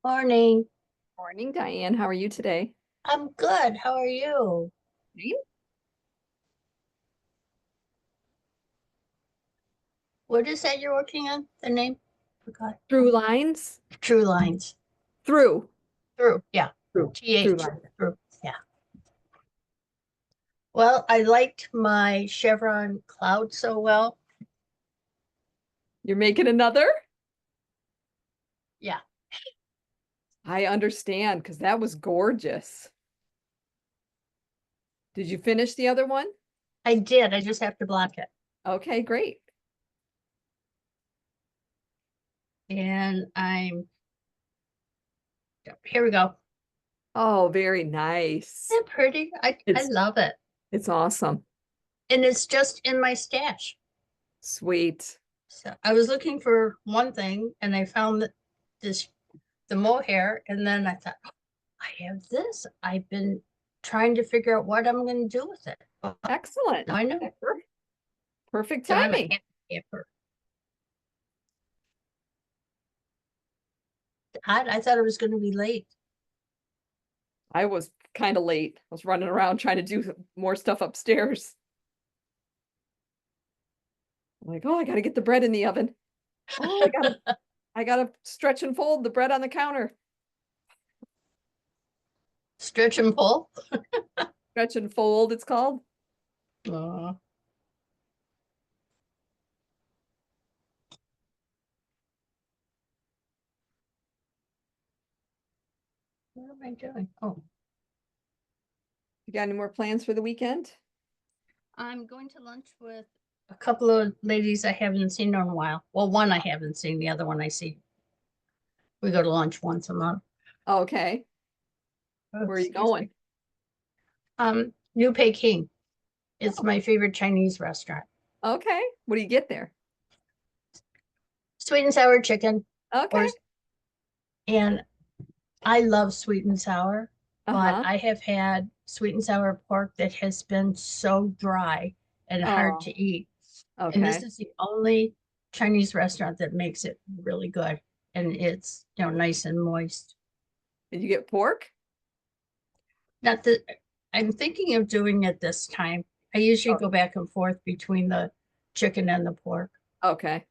Morning. Morning, Diane. How are you today? I'm good. How are you? Great. What is that you're working on? The name? Forgot. Through lines? True Lines. Through. Through. Yeah. Through TH. lines. Through. Yeah. Well, I liked my chevron cloud so well. You're making another? Yeah, I understand because that was gorgeous. Did you finish the other one? I did. I just have to block it. Okay, great. And here we go. Oh, very nice. Isn't that pretty? I It's love it. it's awesome. And it's just in my stash. Sweet. So I was looking for one thing and I found this the mohair, and then I thought, "Oh, I have this. I've been trying to figure out what I'm going to do with it. Well, Excellent. now I know. Perfect So I'm a timing. happy camper. I thought it was going to be late. I was kind of late. I was running around trying to do more stuff upstairs. I'm like, oh, I gotta get the bread in the oven. Oh, I gotta stretch and fold the bread on the counter. Stretch and pull. Stretch and fold, it's called. Uh, what am I doing? Oh, You got any more plans for the weekend? I'm going to lunch with a couple of ladies I haven't seen in a while. Well, one I haven't seen, the other one I see. We go to lunch once a month. Okay. Oh, Where are you excuse me. going? New Peking. It's Oh, my favorite Chinese restaurant. okay. What do you get there? Sweet and sour chicken, Okay. or and I love sweet and sour, but Uh-huh. I have had sweet and sour pork that has been so dry and hard Oh, to eat. And this okay. is the only Chinese restaurant that makes it really good. And it's, nice and moist. Did you get pork? Not that I'm thinking of doing it this time. I usually Oh, go back and forth between the chicken and the pork. okay.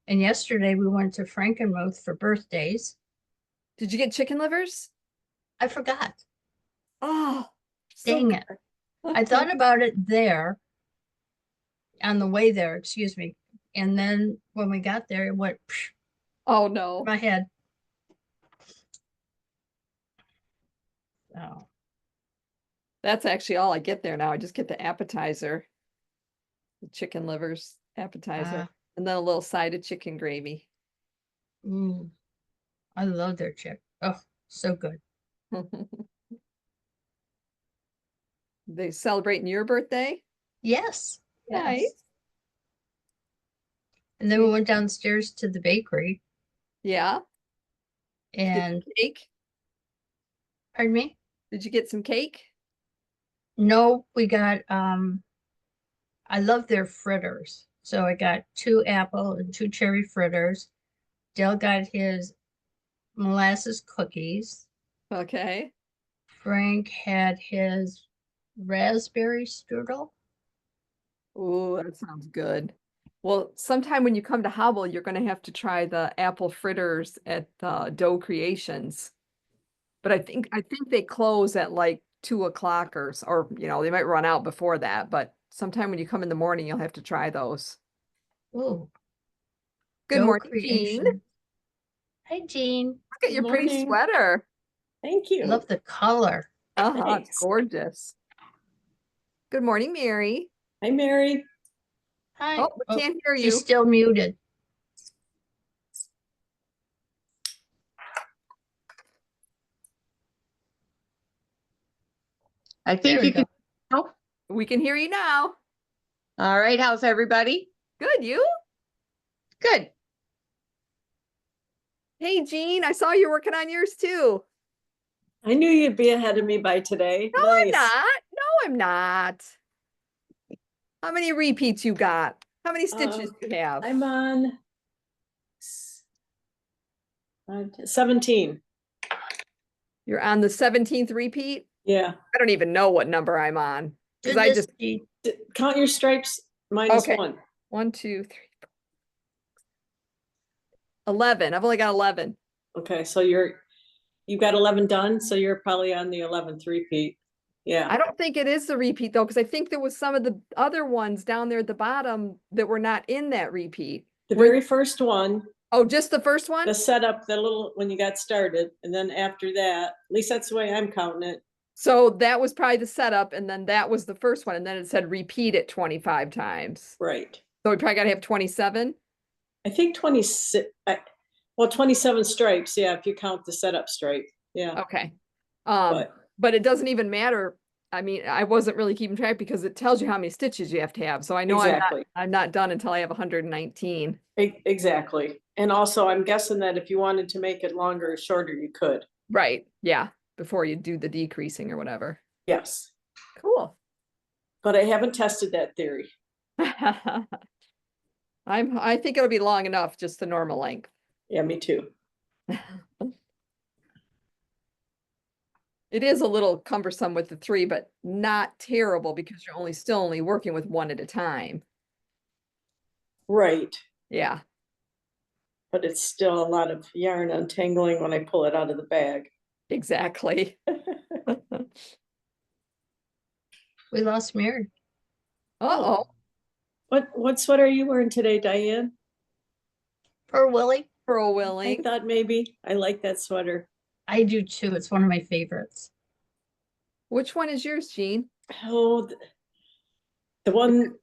And yesterday we went to Frankenmuth for birthdays. Did you get chicken livers? I forgot. Oh, so Dang it. I good. thought about it there on the way there, excuse me. And then when we got there, it went psh, Oh no. my head. Oh, That's actually all I get there now. I just get the appetizer, the chicken livers appetizer, uh, and then a little side of chicken gravy. mm, I love their chick. Oh, so good. They celebrating your birthday? Yes, yes. Nice. And So then we you, went downstairs to the bakery yeah. Did you get and some cake? pardon me? Did you get some cake? No, we got I love their fritters. So I got two apple and two cherry fritters. Dale got his molasses cookies. Okay. Frank had his raspberry strudel. Oh, that sounds good. Well, sometime when you come to Hobble, you're going to have to try the apple fritters at Dough Creations. But I think they close at like 2 o'clock or they might run out before that. But sometime when you come in the morning, you'll have to try those. Ooh, Good dough morning, Jean. creation. Hi, Jean. Look at Good your pretty morning. sweater. Thank I love you. the color. Uh-huh, it's Thanks. gorgeous. Good morning, Mary. Hi, Mary. Oh, Hi. we Oh, can't hear she's you. still muted. I There think we you can. go. Oh, We can hear you now. all right. How's everybody? Good, you? Good. Hey, Jean, I saw you working on yours too. I knew you'd be ahead of me by today. No, I'm Nice. not. No, I'm not. How many repeats you got? How many stitches Uh, you have? I'm on 17. You're on the 17th repeat? Yeah. I don't even know what number I'm on. Do Because I this, just, Jean. Count your stripes minus Okay. 1. 1, 2, 3, 11. I've only got 11. Okay, so you've got 11 done, so you're probably on the 11th repeat. Yeah. I don't think it is the repeat though, because I think there was some of the other ones down there at the bottom that were not in that repeat. The very first one, Oh, just the first one? the setup, the little, when you got started, and then after that, at least that's the way I'm counting it. So that was probably the setup, and then that was the first one, and then it said repeat it 25 times. Right. So we probably gotta have 27. I think 26, well, 27 stripes, yeah, if you count the setup stripe, yeah. Okay. But But it doesn't even matter. I mean, I wasn't really keeping track because it tells you how many stitches you have to have. So I know exactly, I'm not done until I have 119. exactly. And also, I'm guessing that if you wanted to make it longer or shorter, you could. Right. Yeah. Before you do the decreasing or whatever. Yes, Cool. but I haven't tested that theory. I think it'll be long enough, just the normal length. Yeah, me too. It is a little cumbersome with the 3, but not terrible because you're still only working with 1 at a time. Right, Yeah. but it's still a lot of yarn untangling when I pull it out of the bag. Exactly. We lost Mary. Uh-oh. What sweater are you wearing today, Diane? Poor Willie. Pearl I Willing. thought maybe I like that sweater. I do too. It's one of my favorites. Which one is yours, Jean? Oh, the one,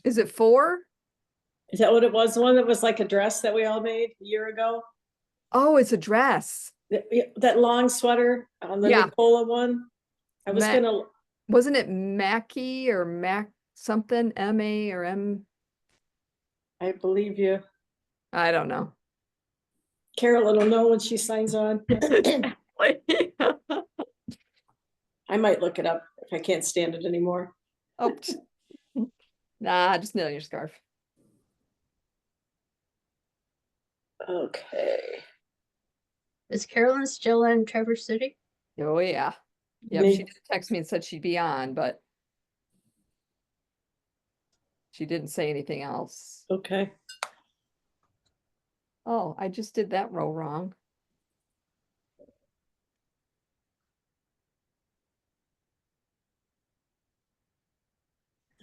Is it 4? is that what it was? The one that was like a dress that we all made a year ago? Oh, it's a dress. That long sweater on the Yeah. Nicola one? I was Ma- gonna, Wasn't it Mackie or Mac something? M-A or M? I believe you. I don't know. Carolyn will know when she signs on. I might look it up if I can't stand it anymore. Oh, nah, just knit on your scarf. Okay. Is Carolyn still in Traverse City? Oh, yeah. Yep, Me- she did text me and said she'd be on, but she didn't say anything else. Okay. Oh, I just did that row wrong.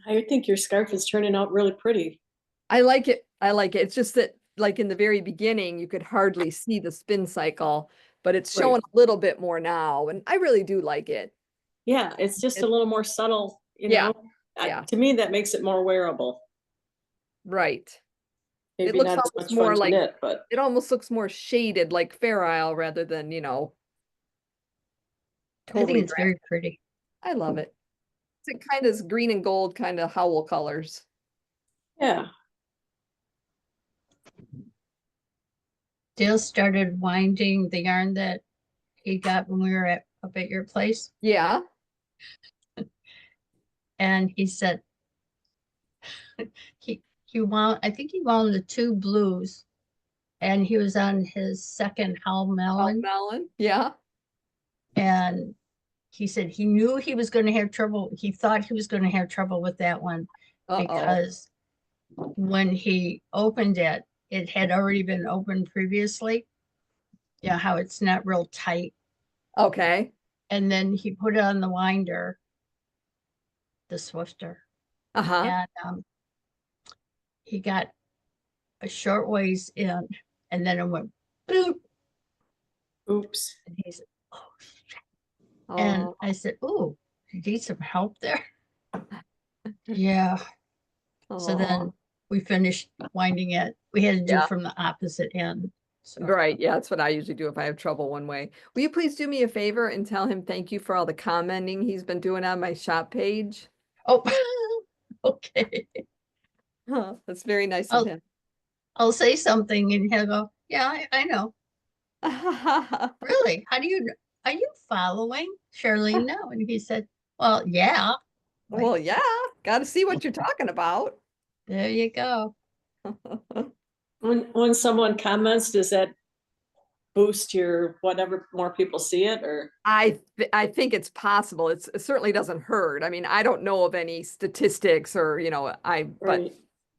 I think your scarf is turning out really pretty. I like it. I like it. It's just that like in the very beginning, you could hardly see the spin cycle, but it's Right. showing a little bit more now. And I really do like it. Yeah, it's just a little more subtle, you Yeah, know? yeah. To me, that makes it more wearable. Right. Maybe looks not as almost much more fun to like- knit, but It almost looks more shaded like Fair Isle rather than, you know, I totally think it's drab. very pretty. I love it. It kind of is green and gold kind of howl colors. yeah. Dale started winding the yarn that he got when we were up at your place. Yeah. And he said he wound, I think he wound the 2 blues, and he was on his second Howl Oh, Melon. melon. Yeah. And he said he knew he was going to have trouble. He thought he was going to have trouble with that one Uh-oh. because when he opened it, it had already been opened previously. Yeah, how it's not real tight. Okay. And then he put it on the winder, the Swifter, Uh-huh. and he got a short ways in, and then it went boop, Oops. and he said, "Oh shit!" And Oh, I said, "Oh, you need some help there?" Yeah. So then oh. we finished winding it. We had to do Yeah. from the opposite end. So Right. Yeah, that's what I usually do if I have trouble one way. Will you please do me a favor and tell him thank you for all the commenting he's been doing on my shop page? oh, okay. That's very nice of I'll, him. I'll say something and he'll go, "Yeah, I know. Really? How do you are you following?" Charlene, no. And he said, "Well, yeah." Like, Well, yeah, got to see what you're talking about. there you go. When someone comments, does that boost your whatever, more people see it, or? I think it's possible. It certainly doesn't hurt. I mean, I don't know of any statistics or, Right.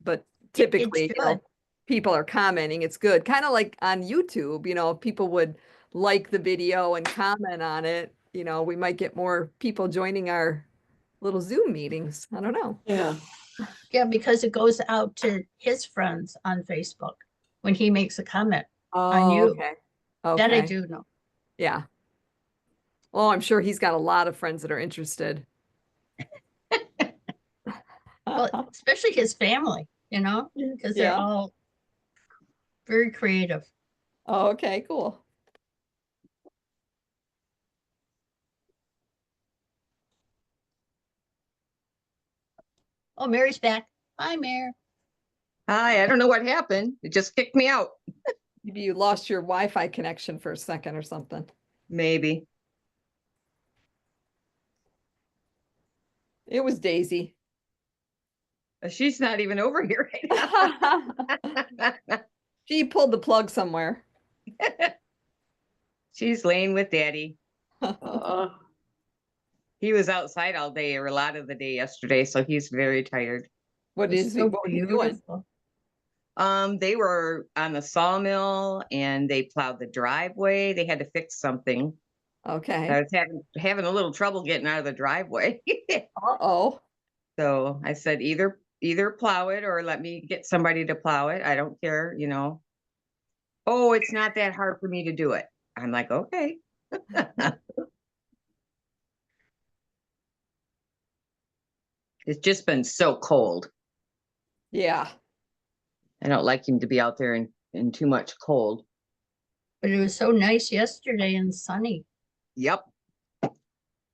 but It's typically, good. people are commenting. It's good. Kind of like on YouTube, if people would like the video and comment on it, we might get more people joining our little Zoom meetings. I don't know. Yeah. Yeah, because it goes out to his friends on Facebook when he makes a comment on you. Okay. That I Okay. do know. Yeah. Oh, I'm sure he's got a lot of friends that are interested. Well, especially his family, because they're Yeah. all very creative. Oh, okay, cool. Oh, Mary's back. Hi, Mary. Hi, I don't know what happened. It just kicked me out. Maybe you lost your Wi-Fi connection for a second or something. Maybe. It was Daisy. She's not even over here right now. She pulled the plug somewhere. She's laying with Daddy. Uh, He was outside all day or a lot of the day yesterday, so he's very tired. What It's is so what was he doing? beautiful. They were on the sawmill and they plowed the driveway. They had to fix something. I Okay. was having a little trouble getting out of the driveway. Uh-oh. So I said either plow it or let me get somebody to plow it. I don't care, Oh, it's not that hard for me to do it. I'm like, okay. It's just been so cold. Yeah. I don't like him to be out there in too much cold. But it was so nice yesterday and sunny. Yep.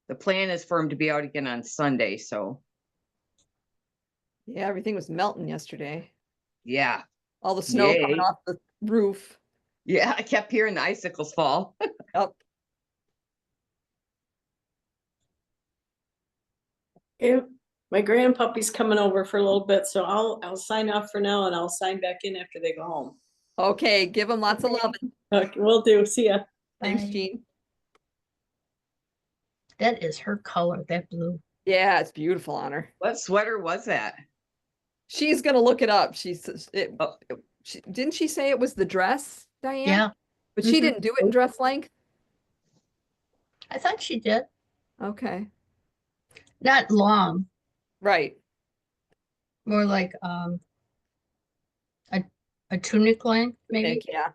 The plan is for him to be out again on Sunday, so Yeah, everything was melting yesterday. yeah. All the snow coming Yay. off the roof. Yeah, I kept hearing the icicles fall. Yep. yeah, my grandpuppy's coming over for a little bit, so I'll sign off for now and I'll sign back in after they go home. Okay, give them lots of love. Okay, will do. See ya. Thanks, Bye. Jean. That is her color, that blue. Yeah, it's beautiful on her. What sweater was that? She's gonna look it up. Oh. Didn't she say it was the dress, Diane? Yeah, But she Mhm. didn't do it in dress length? I thought she did. Okay. Not long, Right. more like a tunic length, maybe. Nick, yeah.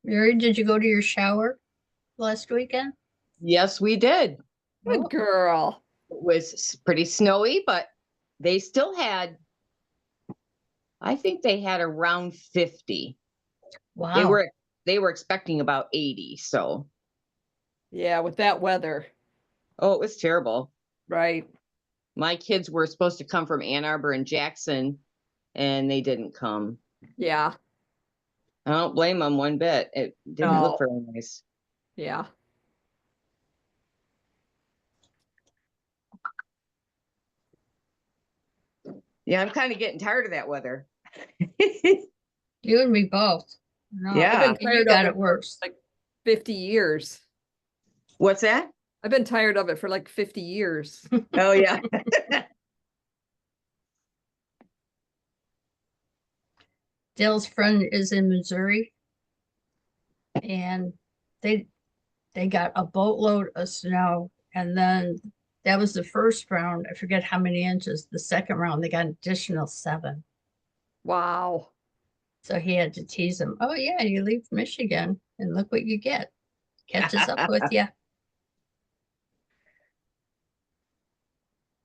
Mary, did you go to your shower last weekend? Yes, we did. Good Oh, girl. It was pretty snowy, but they still had, I think they had around 50. wow. They were expecting about 80, so Yeah, with that weather. oh, it was terrible. Right. My kids were supposed to come from Ann Arbor and Jackson, and they didn't come. Yeah. I don't blame them one bit. It didn't look No. very nice. Yeah. Yeah, I'm kind of getting tired of that weather. You and me both. No, I've Yeah. been and you tired got of it for worse. like 50 years. What's that? I've been tired of it for like 50 years. Oh, yeah. Dale's friend is in Missouri, and they got a boatload of snow, and then that was the first round. I forget how many inches. The second round, they got an additional 7. Wow. So he had to tease him. Oh yeah, you leave Michigan, and look what you get. Catches up with you.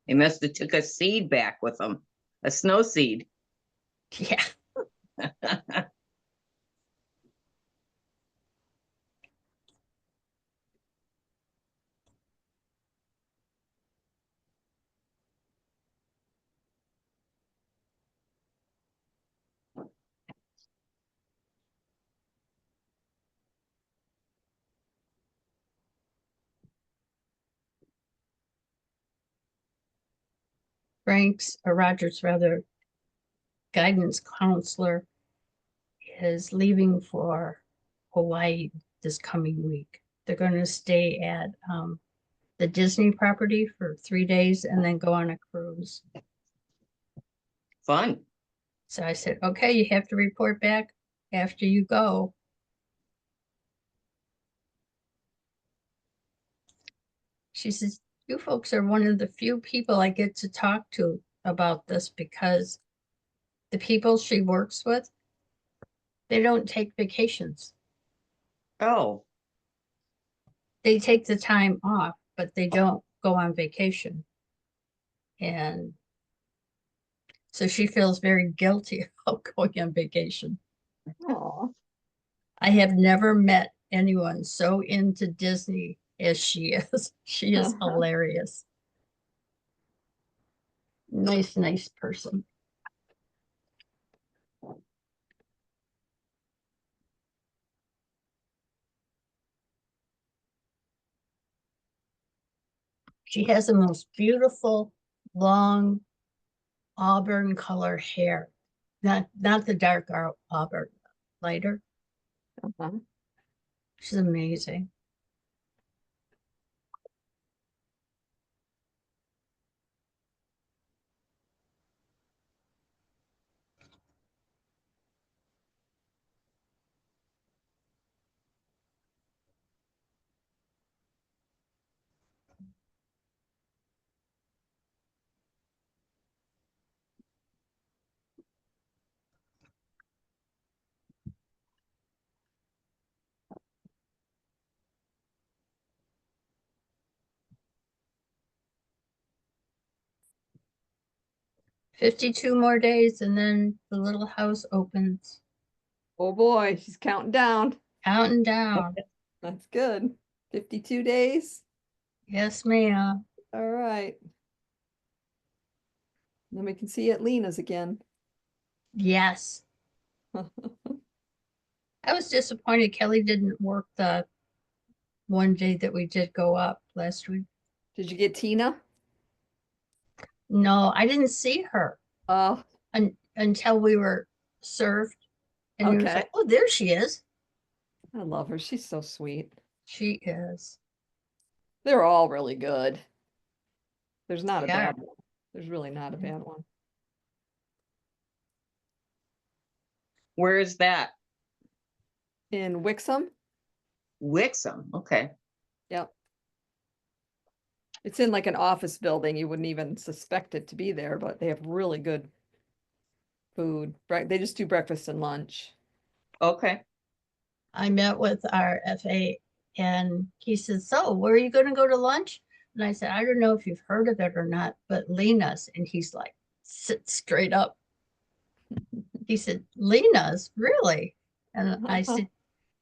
They must have took a seed back with them, a snow seed. Yeah. Roger's rather, guidance counselor is leaving for Hawaii this coming week. They're going to stay at the Disney property for 3 days and then go on a cruise. Fun. So I said, okay, you have to report back after you go. She says, you folks are one of the few people I get to talk to about this because the people she works with, they don't take vacations. Oh, They take the time off, but they don't go on vacation. And so she feels very guilty about going on vacation. Aw. I have never met anyone so into Disney as she is. She is hilarious. Nice person. She has the most beautiful, long auburn color hair. Not the dark auburn, lighter. Uh-huh. She's amazing. "52 more days and then the little house opens." Oh boy, she's counting down. Counting down. That's good. 52 days. Yes, ma'am. All right. Then we can see at Lena's again. Yes. I was disappointed Kelly didn't work the one day that we did go up last week. Did you get Tina? No, I didn't see her Oh, until we were served. And it was okay. like, oh, there she is. I love her. She's so sweet. She is. They're all really good. There's not a They are. bad one. There's really not a bad one. where is that? In Wixom? Wixom. Okay. Yep. It's in like an office building. You wouldn't even suspect it to be there, but they have really good food. They just do breakfast and lunch. Okay. I met with our FA and he said, so where are you going to go to lunch? And I said, I don't know if you've heard of it or not, but Lena's. And he's like, sit straight up. He said, Lena's, really? And I said,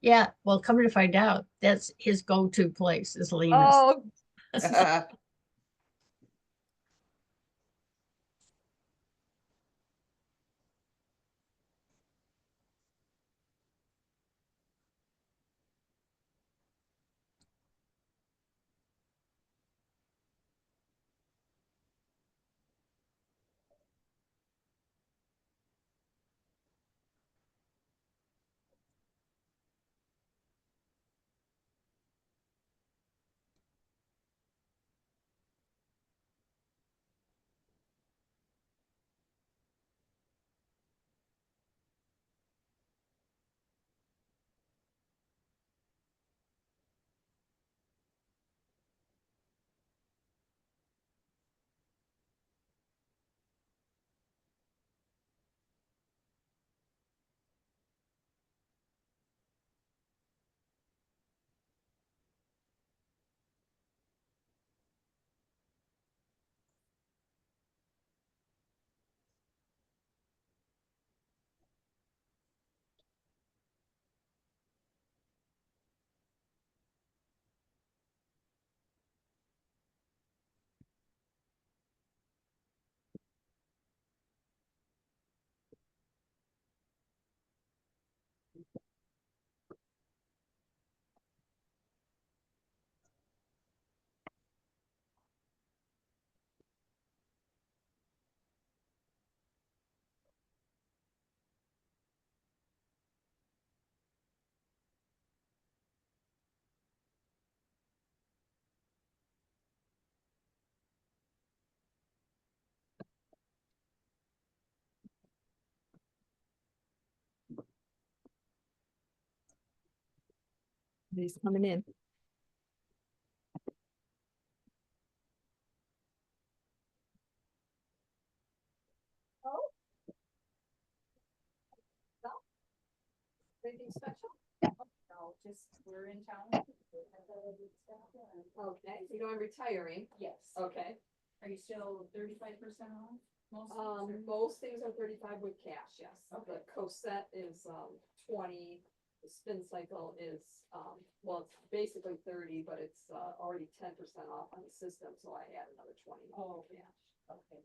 yeah, well, come to find out, that's his go-to place is Lena's. Oh, He's coming in. Anything special? No, just we're in town. Okay, you know I'm retiring. Yes. Okay. Are you still 35% off? Most things are 35 with cash, yes. Okay. The coset is 20. The spin cycle is well, it's basically 30, but it's already 10% off on the system, so I add another 20 Oh, with cash. okay.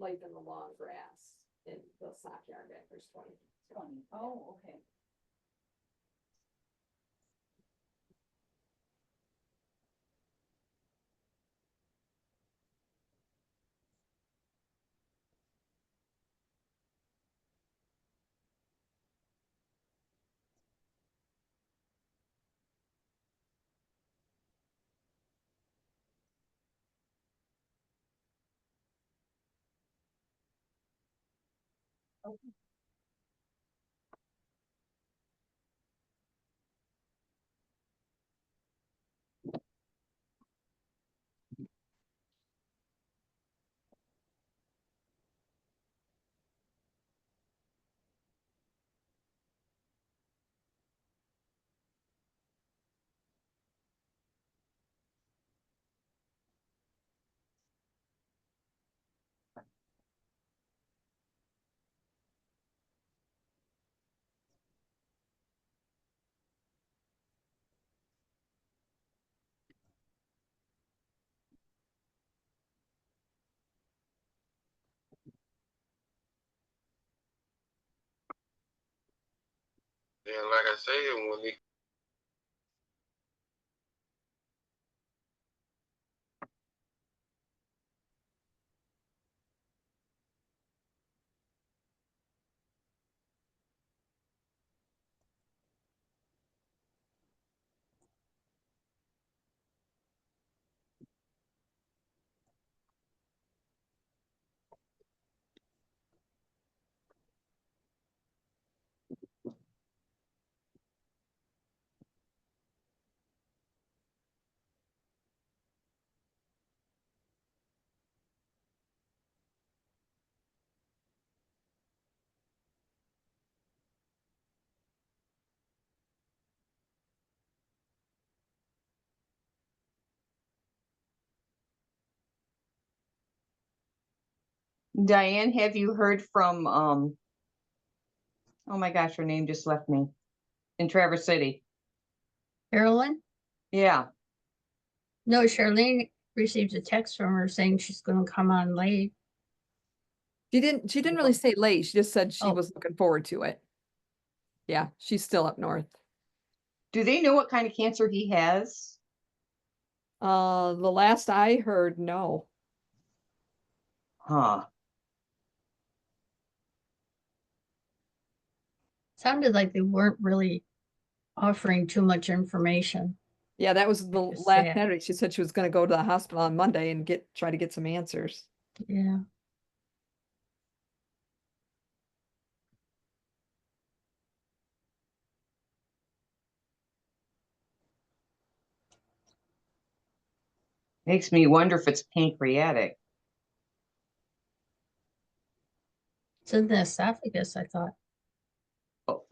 Life in the long grass in the sock yard back, there's 20. 20. Oh, okay. And like I say, when we Diane, have you heard from, oh my gosh, her name just left me, in Traverse City? Carolyn? Yeah, No, Charlene received a text from her saying she's gonna come on late. She didn't really say late. She just said she Oh. was looking forward to it. Yeah, she's still up north. do they know what kind of cancer he has? The last I heard, no. Huh, Sounded like they weren't really offering too much information. Yeah, that was the Which is last sad. Saturday. She said she was going to go to the hospital on Monday and try to get some answers. Yeah. makes me wonder if it's pancreatic. It's in the esophagus, I thought.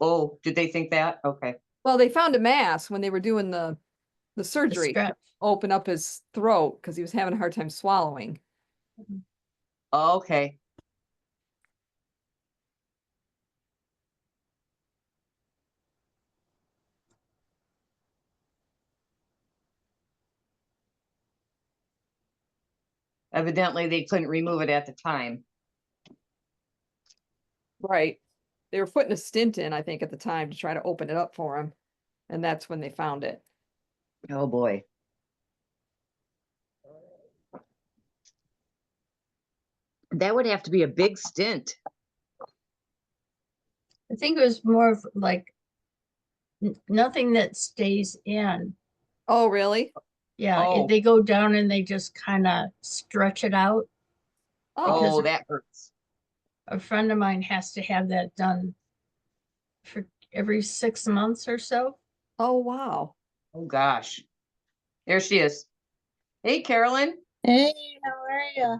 Oh, did they think that? Okay, Well, they found a mass when they were doing the The surgery, stretch. open up his throat because he was having a hard time swallowing. okay. Evidently, they couldn't remove it at the time. Right. They were putting a stint in, I think, at the time to try to open it up for him. And that's when they found it. Oh, boy. That would have to be a big stint. I think it was more of like nothing that stays in. Oh, really? Yeah, Oh. they go down and they just kind of stretch it out. Oh, Oh, that hurts. A friend of mine has to have that done for every 6 months or so. Oh, wow. Oh, gosh. There she is. Hey, Carolyn, Hey, how are ya?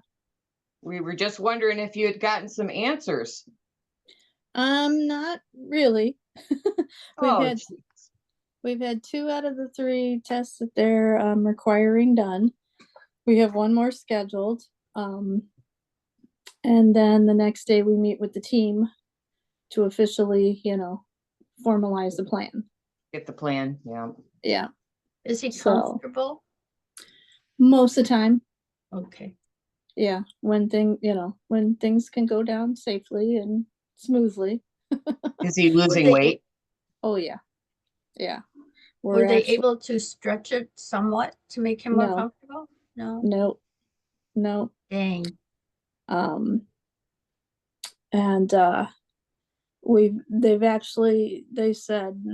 we were just wondering if you had gotten some answers. Not really. We've Oh, had geez. we've had 2 out of the 3 tests that they're requiring done. We have 1 more scheduled. And then the next day we meet with the team to officially, formalize the plan. Get the plan, yeah. Yeah, Is he So- comfortable? most of the time. Okay. Yeah, when things can go down safely and smoothly. Is he losing they- weight? Oh yeah, yeah. Were they actually- able to stretch it somewhat to make him more No. comfortable? No, No. dang. And they said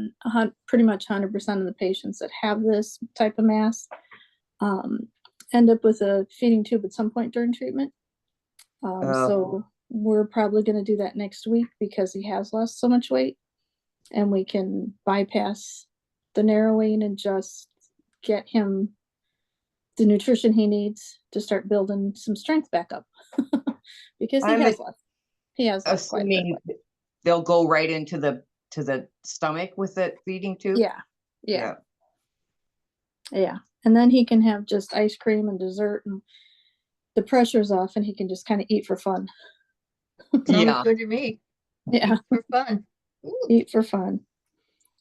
pretty much 100% of the patients that have this type of mass end up with a feeding tube at some point during treatment. So we're probably going to do that next week because he has lost so much weight, and we can bypass the narrowing and just get him the nutrition he needs to start building some strength back up. Because I'm he has lost quite a bit of assuming weight. they'll go right into the stomach with the feeding tube? Yeah. And then he can have just ice cream and dessert, and the pressure's off, and he can just kind of eat for fun. Sounds Yeah. good to me. Yeah, For fun. Ooh, eat for fun.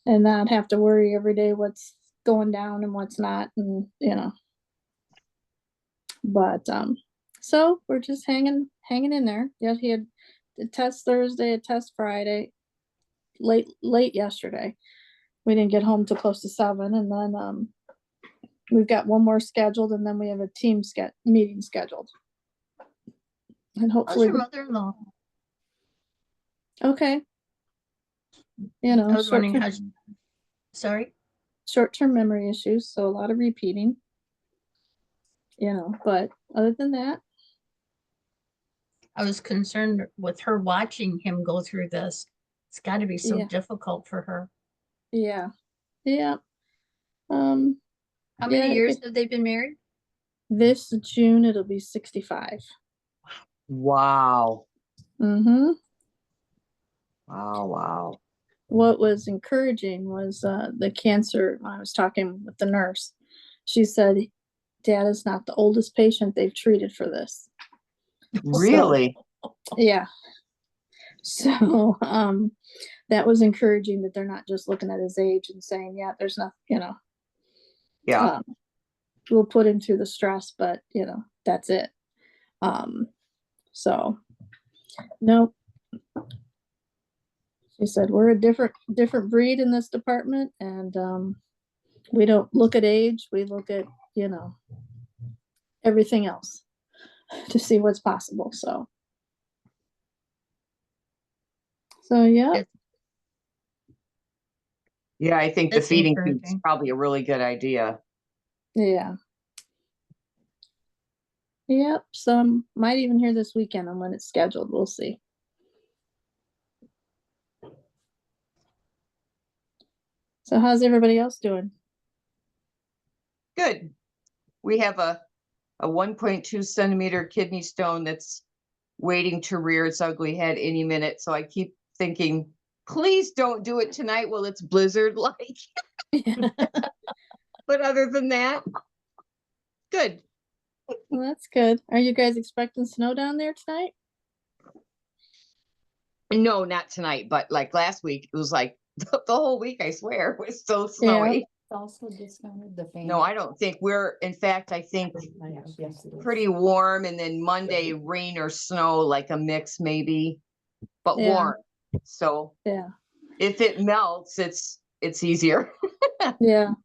And not have to worry every day what's going down and what's not, and But so we're just hanging in there. Yeah, he had the test Thursday, a test Friday, late yesterday. We didn't get home till close to 7, and then we've got 1 more scheduled, and then we have a team meeting scheduled. And how's hopefully, your mother-in-law? okay. I was wondering how, sorry? Short-term memory issues, so a lot of repeating. But other than that, I was concerned with her watching him go through this. It's got to be so Yeah. difficult for her. yeah. How many Yeah, years have they been married? This June it'll be 65. Wow. Mm-hmm. Wow. What was encouraging was the cancer. I was talking with the nurse. She said, Dad is not the oldest patient they've treated for this. Really? Yeah. So that was encouraging that they're not just looking at his age and saying, yeah, there's nothing, Yeah. we'll put him through the stress, but that's it. So no. She said, we're a different breed in this department, and we don't look at age, we look at, everything else to see what's possible. So yeah. Yeah, I think the That's feeding tube's encouraging. probably a really good idea. Yeah. Yep. So might even hear this weekend on when it's scheduled. We'll see. So how's everybody else doing? Good. We have a 1.2 centimeter kidney stone that's waiting to rear its ugly head any minute. So I keep thinking, please don't do it tonight while it's blizzard like. But other than that, good. Well, that's good. Are you guys expecting snow down there tonight? No, not tonight, but like last week, it was like the whole week, I swear, it was so snowy. Also discounted the fan. No, I don't think in fact, I think Yes, it is. pretty warm, and then Monday rain or snow, like a mix maybe, but Yeah. warm. So Yeah. if it melts, it's easier. Yeah.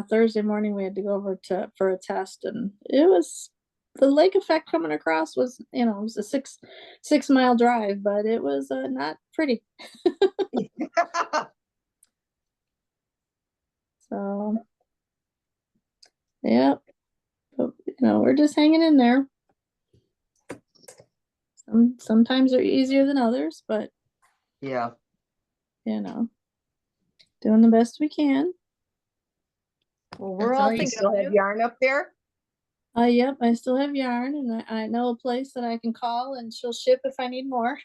Thursday morning we had to go over for a test, and it was the lake effect coming across was, it was a 6 mile drive, but it was not pretty. So yeah, but, we're just hanging in there. Sometimes they're easier than others, but Yeah. doing the best we can. Well, we're That's all all you You thinking, still have yarn up there? Yep, I still have yarn, and I know a place that I can call, and she'll ship if I need more.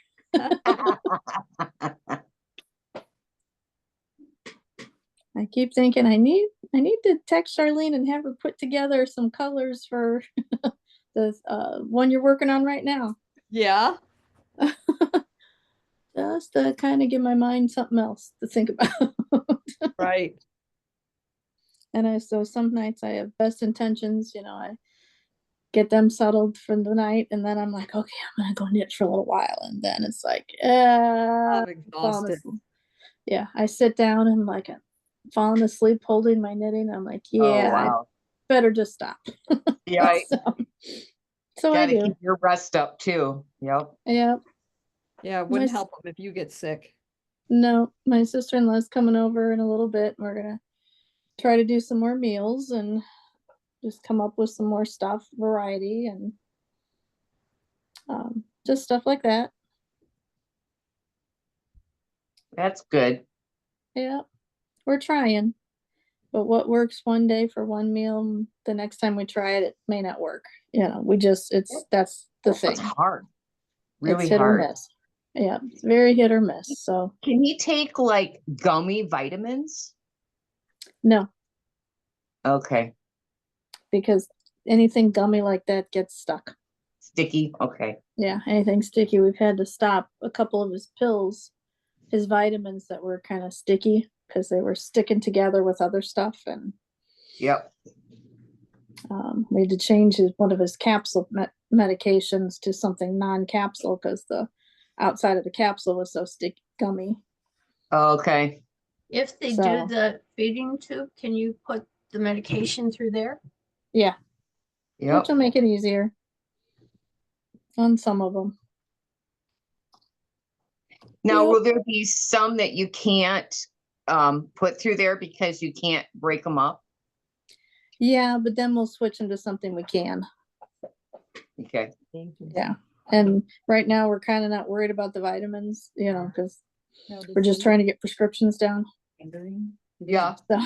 I keep thinking I need to text Charlene and have her put together some colors for the one you're working on right now. yeah, Just to kind of give my mind something else to think about. right. And so some nights I have best intentions, you know, I get them settled for the night, and then I'm like, okay, I'm gonna go knit for a little while, and then it's like, I'm falling exhausted. asleep. Yeah, I sit down and like I'm falling asleep holding my knitting. I'm like, Oh, yeah, I wow. better just stop. Yeah, Right. So I gotta do. keep your rest up too. Yep. Yeah. Yeah, it wouldn't My s- help them if you get sick. No, my sister-in-law's coming over in a little bit. We're gonna try to do some more meals and just come up with some more stuff, variety, and just stuff like that. That's good. Yeah, we're trying. But what works one day for one meal, the next time we try it, it may not work. You know, that's the It's thing. hard. It's Really hit or hard. miss. Yeah, it's very hit or miss. So Can you take like gummy vitamins? no, Okay. because anything gummy like that gets stuck. Sticky. Okay. Yeah, anything sticky. We've had to stop a couple of his pills, his vitamins that were kind of sticky because they were sticking together with other stuff, and Yep. we had to change one of his capsule medications to something non-capsule because the outside of the capsule was so sticky gummy. Okay. If they So- do the feeding tube, can you put the medication through there? Yeah, Yep. which will make it easier on some of them. Now, Yep. will there be some that you can't put through there because you can't break them up? Yeah, but then we'll switch them to something we can. Okay. Yeah. And right now we're kind of not worried about the vitamins, you know, because we're just trying to get prescriptions down. Yeah. So,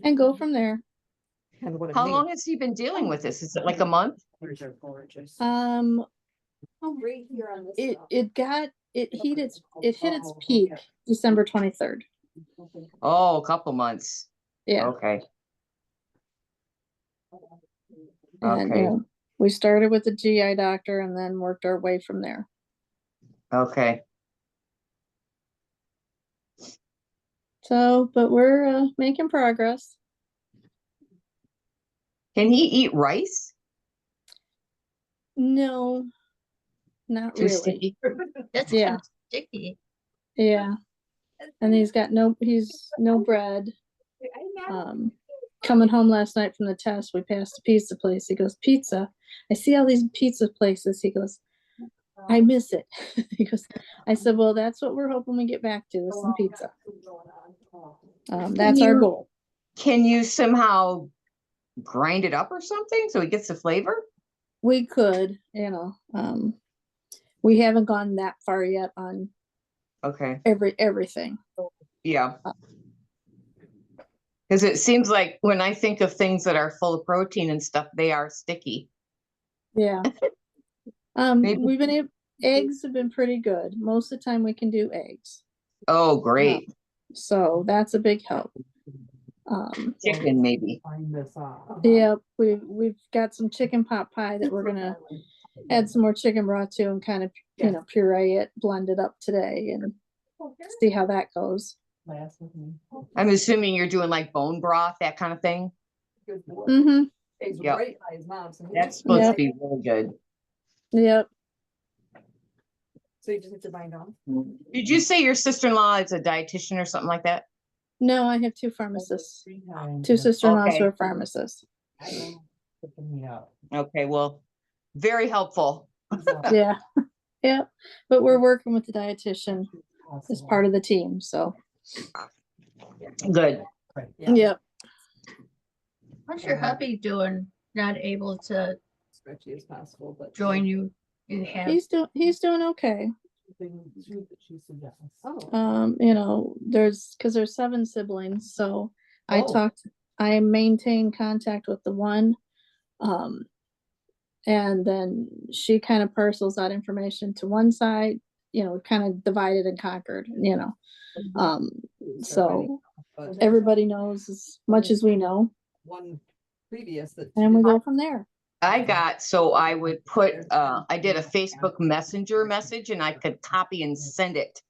and go from there. And what it How means. long has he been dealing with this? Is it like a month? Right here on this. It hit its peak December 23rd. Oh, a couple months. Yeah. Okay. And Okay. we started with the GI doctor and then worked our way from there. Okay. So, but we're making progress. Can he eat rice? No, not Too really. sticky? That's Yeah. kind of sticky. Yeah. And he's no bread. Coming home last night from the test, we passed a pizza place. He goes, pizza. I see all these pizza places. He goes, I miss it. He goes, I said, well, that's what we're hoping we get back to, is some pizza. That's our you- goal. Can you somehow grind it up or something so he gets the flavor? We could, we haven't gone that far yet on Okay. everything. Yeah. Because it seems like when I think of things that are full of protein and stuff, they are sticky. Yeah. Maybe- Eggs have been pretty good. Most of the time we can do eggs. Oh, great. So that's a big help. Chicken, maybe. Yeah, we've got some chicken pot pie that we're gonna add some more chicken broth to and kind of, puree it, blend it up today and see how that goes. I'm assuming you're doing like bone broth, that kind of thing. Mm-hmm. Yep. That's supposed Yep. to be really good. Yep. So you just have to bind off. Did you say your sister-in-law is a dietitian or something like that? No, I have two pharmacists, two sister-in-laws who Okay. are pharmacists. Okay, well, very helpful. Yeah. Yeah. But we're working with the dietitian as part of the team, so. Good. Yep. How's your hubby doing? Not able to Stretchy as possible, but. join you? You have, He's doing okay. You know, because there's 7 siblings, so Oh. I maintain contact with the one. And then she kind of parcels that information to one side, you know, kind of divided and conquered, you know. So everybody knows as much as we know, One previous that. and we go from there. So I would put, I did a Facebook Messenger message and I could copy and send it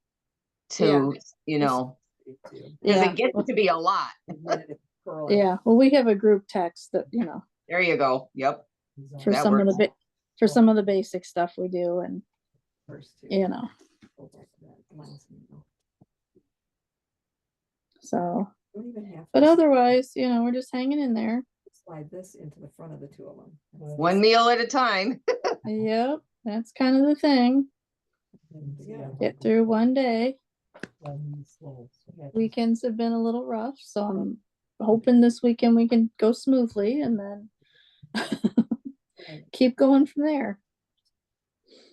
to, you know, because Yeah, it gets to be a lot. yeah. Well, we have a group text that, you know, There you go. Yep. for That some of works. the for some of the basic stuff we do, and you know, so. But otherwise, you know, we're just hanging in there. Slide this into the front of the 2 of them. One meal at a time. Yep, that's kind of the thing. Get through one day. Weekends have been a little rough, so I'm hoping this weekend we can go smoothly and then keep going from there.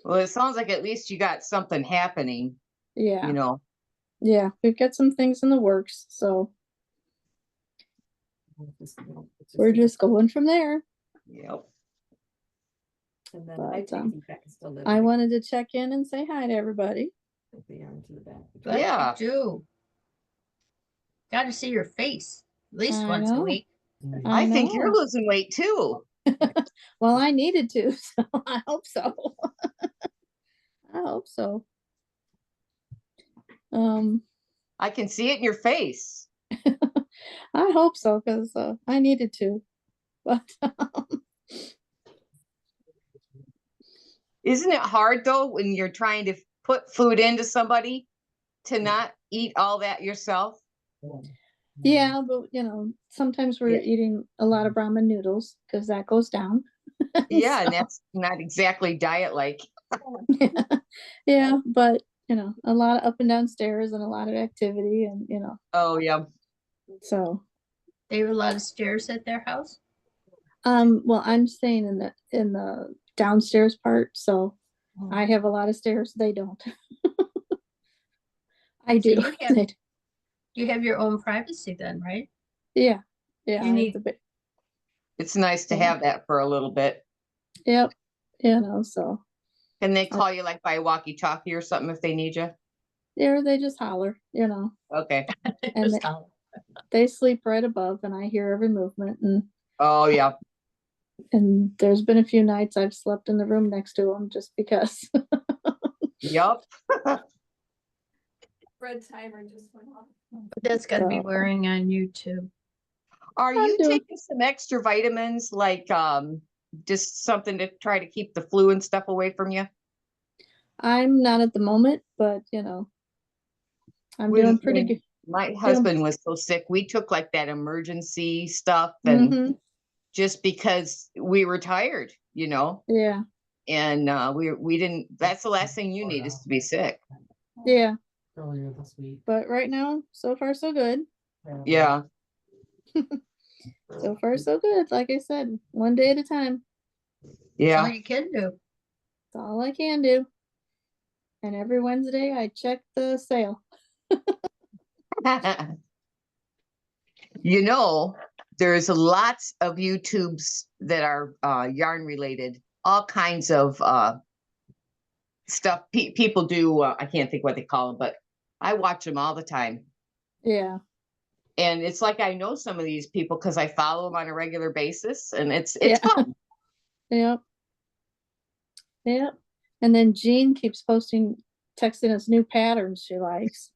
Well, it sounds like at least you got something happening, Yeah, you know. yeah, we've got some things in the works, so we're just going from there. Yep. And then But, I think Rebecca still lives. I wanted to check in and say hi to everybody. The arm to the back. Glad Yeah. you do. Got to see your face at least I once a know. week. I think know. you're losing weight too. Well, I needed to, so I hope so. I hope so. I can see it in your face. I hope so, because I needed to. But Isn't it hard though when you're trying to put food into somebody to not eat all that yourself? yeah, but you know, sometimes we're Yeah. eating a lot of ramen noodles because that goes down. Yeah, So, and that's not exactly diet like. yeah, but you know, a lot of up and down stairs and a lot of activity, and you know, Oh yeah. so They have a lot of stairs at their house. well, I'm staying in the downstairs part, so Oh. I have a lot of stairs. They don't. I So do. you have your own privacy then, right? Yeah, yeah. You I have need- the big- It's nice to Yeah. have that for a little bit. Yep. You know, so Can they call you like by walkie-talkie or something if they need you? they just holler, you know, Okay. and Just tell they sleep right above, and I hear every movement, Oh yeah. and there's been a few nights I've slept in the room next to them just because. Yep. Red timer just went off. them. But that's got to be So- wearing on you too. Are I'm you doing- taking some extra vitamins, like just something to try to keep the flu and stuff away from you? I'm not at the moment, but you know, I'm When- doing pretty when good. My husband was so sick, we took like that emergency stuff and Mhm. just because we were tired, you know, Yeah, and we didn't, that's the last thing you need is to be sick. yeah. Earlier this week. But right now, so far so good. Yeah. So far so good. Like I said, one day at a time. That's Yeah. all you can do. That's all I can do. And every Wednesday I check the sale. You know, there's lots of YouTubes that are yarn related, all kinds of stuff people do. I can't think what they call them, but I watch them all the time. Yeah. And it's like I know some of these people because I follow them on a regular basis, and it's Yeah. fun. Yep. Yep. And then Jean keeps texting us new patterns she likes.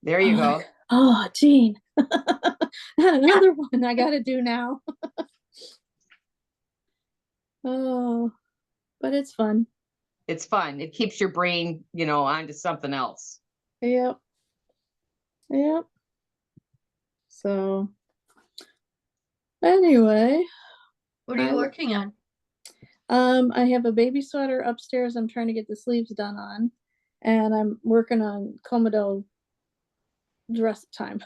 There you I'm go. like, oh, Jean. Another one I gotta do now. Oh, but it's fun. It's fun. It keeps your brain, you know, onto something else. Yep. Yep. So anyway, What are you I'm- working on? I have a baby sweater upstairs I'm trying to get the sleeves done on, and I'm working on Comodo dress time.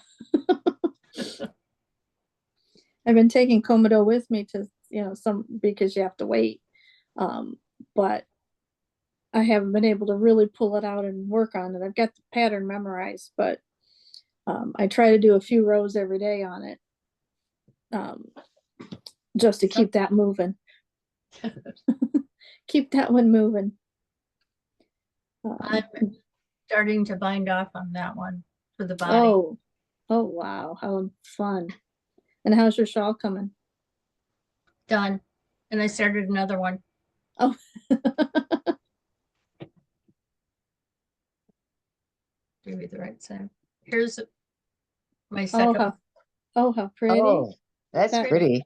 I've been taking Comodo with me to, you know, because you have to wait. But I haven't been able to really pull it out and work on it. I've got the pattern memorized, but I try to do a few rows every day on it, just to keep that moving. Keep that one moving. I'm starting to bind off on that one for the body. Oh, wow, how fun! And how's your shawl coming? Done. And I started another one. Oh, Give me the right side. Here's my oh, second. how pretty! Oh, that's That- pretty.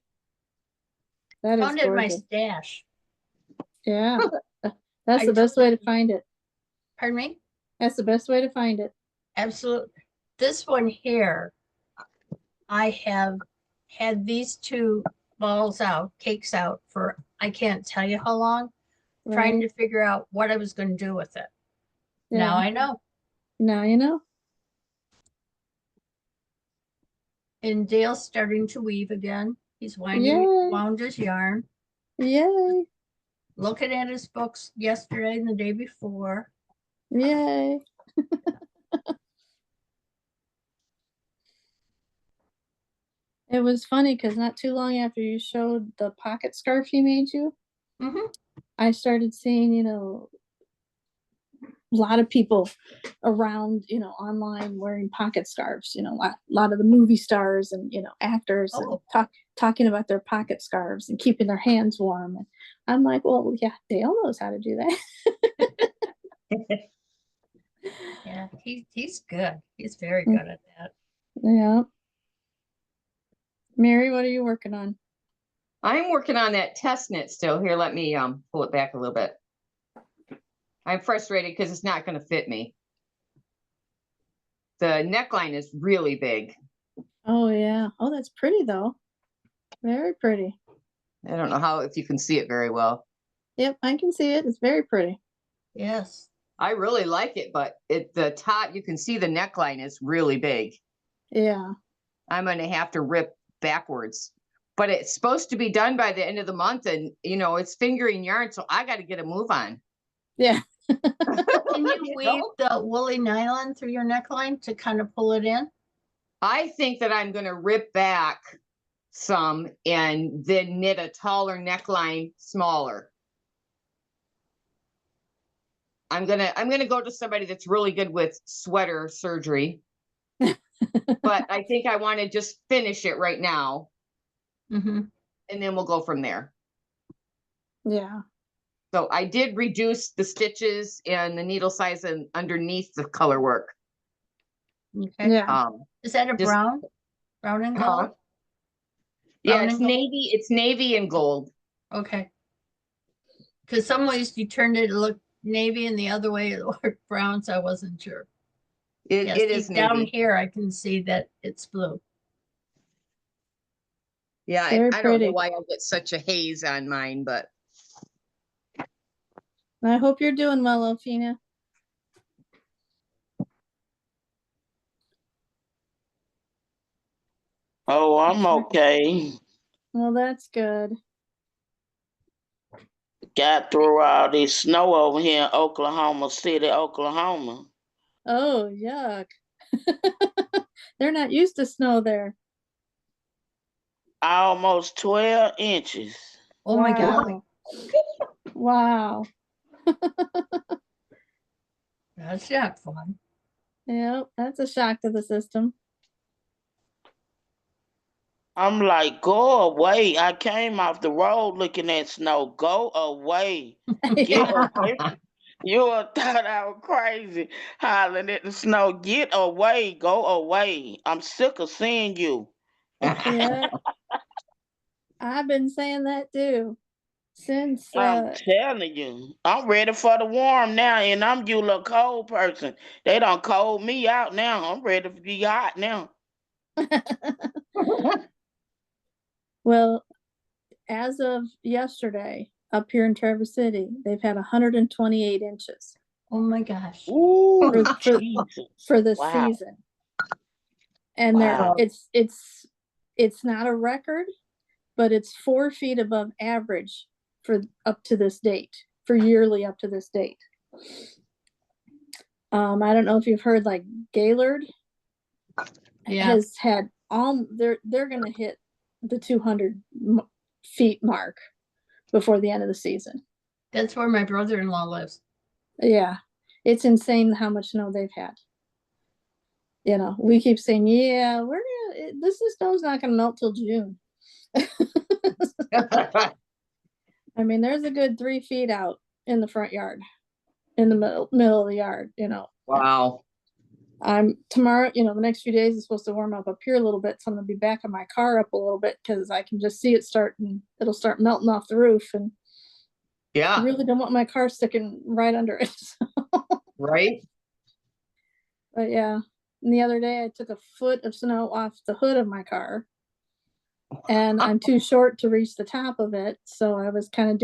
That is Found it in my gorgeous. stash. Yeah, that's I the best told way to find it. Pardon me? That's the best way to find it. Absolutely. This one here, I have had these two balls out, cakes out for I can't tell you how long, trying Right? to figure out what I was going to do with it. Now Yeah. I know. Now you know. And Dale's starting to weave again. He's Yay. wound his yarn, Yay! looking at his books yesterday and the day before. Yay! It was funny because not too long after you showed the pocket scarf he made you, Hmm. I started seeing, a lot of people around, online wearing pocket scarves, a lot of the movie stars and, actors and Oh. talking about their pocket scarves and keeping their hands warm. And I'm like, well, yeah, Dale knows how to do that. Yeah, he's good. He's very good at that. Yeah. Mary, what are you working on? I'm working on that test knit still. Here, let me pull it back a little bit. I'm frustrated because it's not going to fit me. The neckline is really big. Oh, yeah. Oh, that's pretty though. Very pretty. I don't know if you can see it very well. Yep, I can see it. It's very pretty. Yes. I really like it, but the top, you can see the neckline is really big. Yeah. I'm going to have to rip backwards, but it's supposed to be done by the end of the month, and it's fingering yarn, so I got to get a move on. Yeah. Can you You weave know? the woolly nylon through your neckline to kind of pull it in? I think that I'm going to rip back some and then knit a taller neckline smaller. I'm gonna go to somebody that's really good with sweater surgery, but I think I want to just finish it right now, Mm-hmm. and then we'll go from there. Yeah. So I did reduce the stitches and the needle size and underneath the color work. Okay. Yeah. Is that a just- brown? Brown and gold? Yeah, Brown it's and gold? navy. It's navy and gold. Okay. Because some ways you turned it to look navy and the other way it looked brown, so I wasn't sure. It Yeah, is see, down navy. here I can see that it's blue. Yeah, Very I don't know pretty. why I get such a haze on mine, but I hope you're doing well, Elfina. Oh, I'm okay. Well, that's good. Got through all this snow over here in Oklahoma City, Oklahoma. Oh, yuck. They're not used to snow there. Almost 12 inches. Oh my God. Wow. That's not fun. Yep, that's a shock to the system. I'm like, go away. I came off the road looking at snow. Go away. Get away. You would thought I was crazy hollering at the snow. Get away. Go away. I'm sick of seeing you. Yeah. I've been saying that too. Since I'm telling you, I'm ready for the warm now, and I'm you little cold person. They done cold me out now. I'm ready to be hot now. well, as of yesterday, up here in Traverse City, they've had 128 inches Oh my gosh. Ooh, for, Jesus. for the Wow. season. And Wow. it's not a record, but it's 4 feet above average for up to this date, for yearly up to this date. I don't know if you've heard like Gaylord Yeah, has had all they're gonna hit the 200 feet mark before the end of the season. that's where my brother-in-law lives. Yeah, it's insane how much snow they've had. You know, we keep saying, yeah, this snow's not gonna melt till June. I mean, there's a good 3 feet out in the front yard, in the middle of the yard, you know. Wow. Tomorrow, you know, the next few days is supposed to warm up here a little bit, so I'm gonna be backing my car up a little bit because I can just see it'll start melting off the roof, and I Yeah, really don't want my car sticking right under it. right? But yeah, and the other day I took a foot of snow off the hood of my car, and I'm too short to reach the top of it, so I was kind of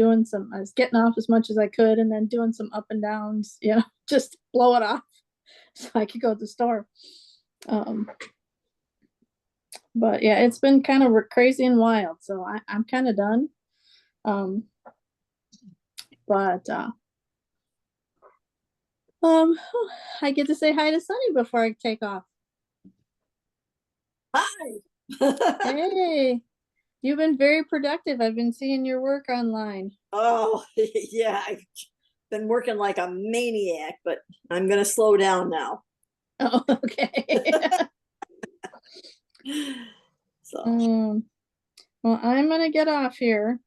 I was getting off as much as I could and then doing some up and downs, you know, just blow it off so I could go to the store. But yeah, it's been kind of crazy and wild, so I'm kind of done. But I get to say hi to Sunny before I take off. Hi. Hey, you've been very productive. I've been seeing your work online. Oh, yeah, I've been working like a maniac, but I'm gonna slow down now. Oh, okay. So, Well, I'm gonna get off here.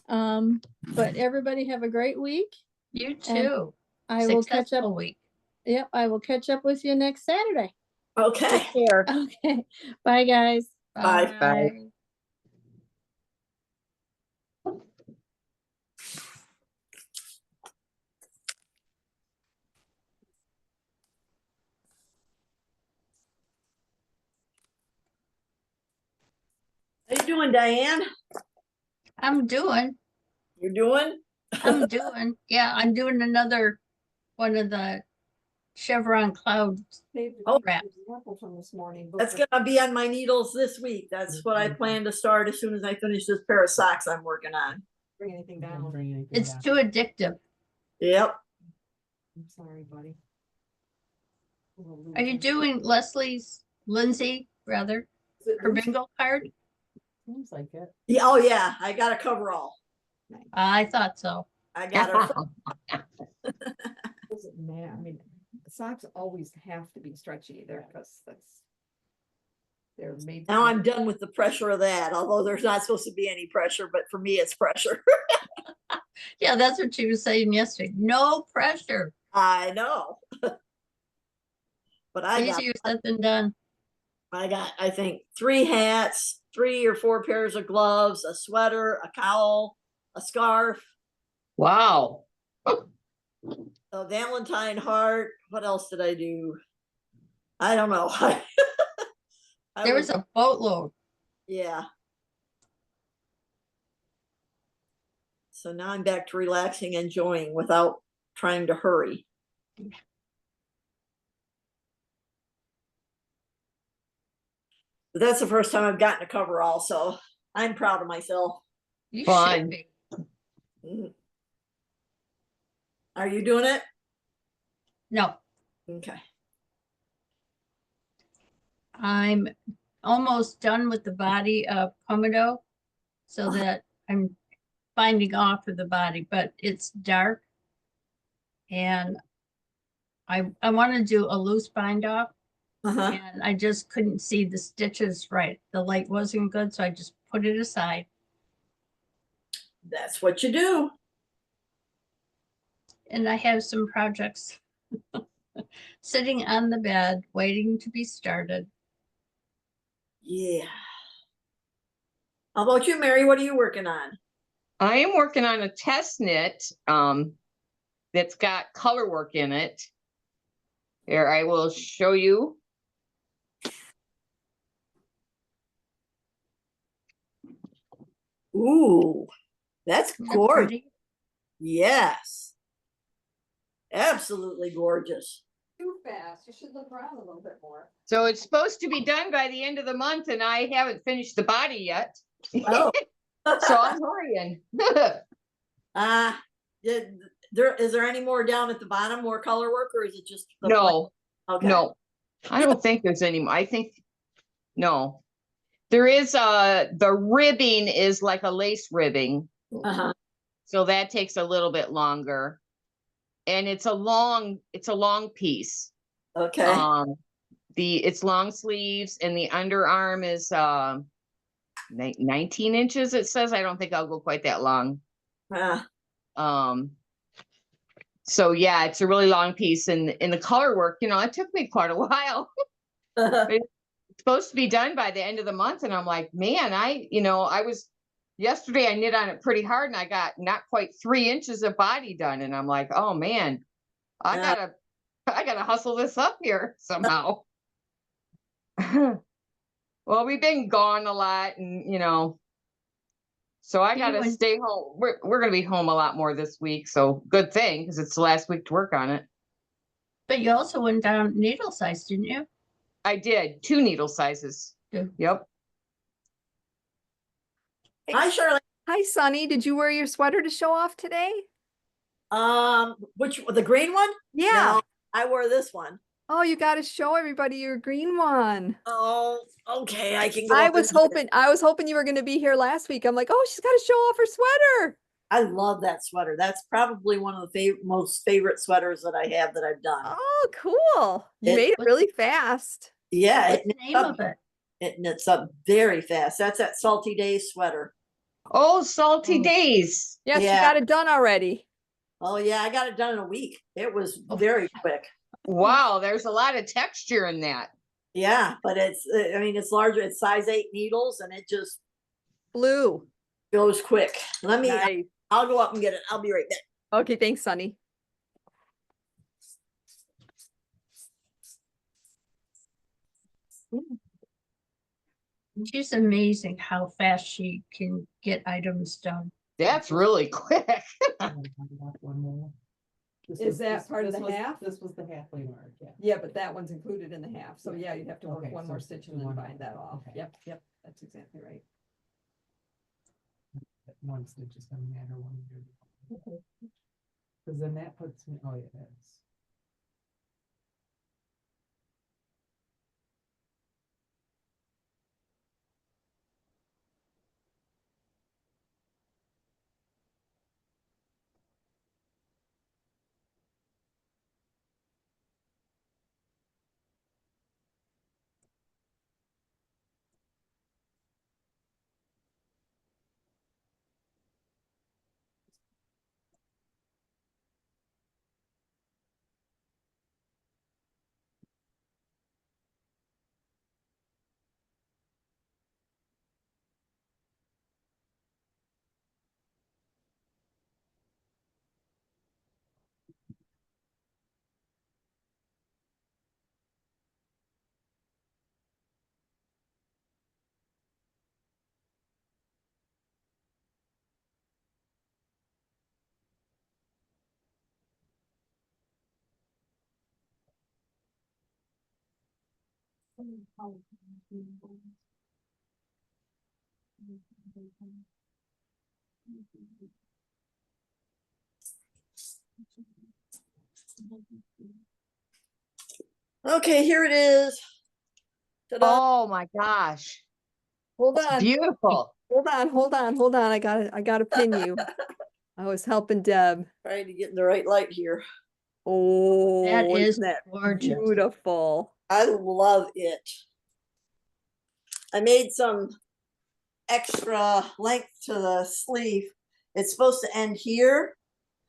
But everybody have a great week. You And too. I will catch up. Successful week. Yep, I will catch up with you next Saturday. okay. Take care. Okay. Bye, guys. Bye. Bye. How you doing, Diane? I'm doing. You're doing? Yeah, I'm doing another one of the chevron clouds. Oh. wrap. From this morning. That's gonna be on my needles this week. That's what I plan to start as soon as I finish this pair of socks I'm working on. Bring anything down. It's too addictive. Yep. I'm sorry, buddy. Are you doing Lindsay, rather, her bingo card? Seems like it. Yeah, oh yeah, I got a coverall. I thought so. I got her. Doesn't matter. I mean, the socks always have to be stretchy there because they're made. Now I'm done with the pressure of that, although there's not supposed to be any pressure, but for me it's pressure. Yeah, that's what she was saying yesterday. No pressure. I know. But Easier said than done. I think 3 hats, 3 or 4 pairs of gloves, a sweater, a cowl, a scarf, Wow. a Valentine heart. What else did I do? I don't know. There was a boatload. Yeah. So now I'm back to relaxing, enjoying without trying to hurry. But that's the first time I've gotten a coverall, so I'm proud of myself. You Fun. should be. Mhm. Are you doing it? No, Okay. I'm almost done with the body of Comodo, so that I'm binding off of the body, but it's dark. And I want to do a loose bind off, Uh-huh. and I just couldn't see the stitches right. The light wasn't good, so I just put it aside. That's what you do. And I have some projects sitting on the bed, waiting to be started. Yeah. How about you, Mary? What are you working on? I am working on a test knit that's got color work in it. Here, I will show you. Ooh, that's Isn't that gorgeous. pretty? Yes. Absolutely gorgeous. Too fast. You should look around a little bit more. So it's supposed to be done by the end of the month, and I haven't finished the body yet. Oh. So I'm hurrying. Uh, is there any more down at the bottom, more color work, or is it just? the No, Okay. no, I don't think there's any, I think, no. There is, the ribbing is like a lace ribbing, Uh-huh. so that takes a little bit longer. And it's a long piece. Okay. It's long sleeves and the underarm is, 19 inches, it says. I don't think I'll go quite that long. So yeah, it's a really long piece, and in the color work, it took me quite a while. It's supposed to be done by the end of the month, and I'm like, man, yesterday I knit on it pretty hard and I got not quite 3 inches of body done, and I'm like, oh man, I gotta hustle this up here somehow. Well, we've been gone a lot, and so I gotta stay home. We're gonna be home a lot more this week, so good thing, because it's the last week to work on it. But you also went down needle size, didn't you? I did 2 needle sizes. Yeah. Yep. Hi, Shirley. Hi, Sunny. Did you wear your sweater to show off today? The green one? Yeah. No, I wore this one. Oh, you got to show everybody your green one. Oh, okay. I can go. I up was and get it. hoping you were going to be here last week. I'm like, oh, she's got to show off her sweater. I love that sweater. That's probably one of the most favorite sweaters that I have that I've done. Oh, cool. You It- made it really fast. Yeah, What's the name of it? it knits up very fast. That's that Salty Days sweater. Oh, Salty Oh. Days. Yes, Yeah. you got it done already. Oh yeah, I got it done in a week. It was very quick. Wow, there's a lot of texture in that. Yeah, but it's larger. It's size 8 needles, and it just Blue. goes quick. Nice. I'll go up and get it. I'll be right back. Okay, thanks, Sunny. She's amazing how fast she can get items done. That's really quick. Is that part of the half? This was the halfway mark, yeah. Yeah, but that one's included in the half. So yeah, you'd have to work Okay, one so more stitch and one then more. bind that off. Okay. Yep, that's exactly right. That one stitch is gonna matter one year. Cause then that puts me, oh yeah, that's. Okay, here it is. Ta-da. Oh my gosh. Hold It's on. beautiful. Hold on. I gotta pin you. I was helping Deb. Trying to get in the right light here. Oh, That is isn't that gorgeous. beautiful? I love it. I made some extra length to the sleeve. It's supposed to end here.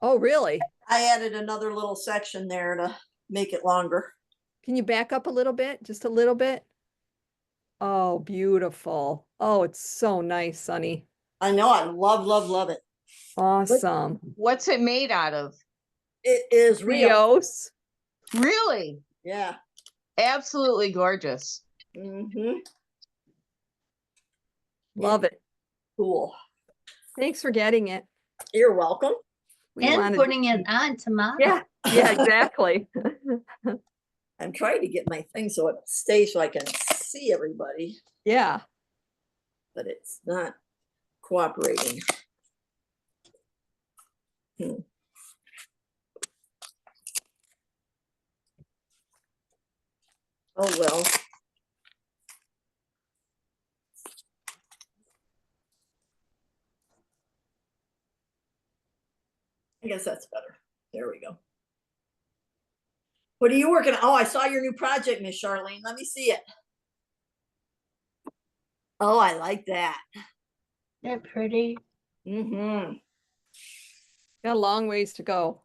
Oh, really? I added another little section there to make it longer. Can you back up a little bit? Just a little bit? Oh, beautiful. Oh, it's so nice, Sunny. I know, I love it. Awesome. What's it made out of? It is real. Rios. Really? Yeah. Absolutely gorgeous. Mm-hmm. Love it. Cool. Thanks for getting it. You're welcome. We And wanted- putting it on tomato. Yeah, exactly. I'm trying to get my thing so it stays so I can see everybody, Yeah. but it's not cooperating. Oh, well. I guess that's better. There we go. What are you working on? Oh, I saw your new project, Miss Charlene. Let me see it. Oh, I like that. They're pretty. Mm-hmm. Got a long ways to go.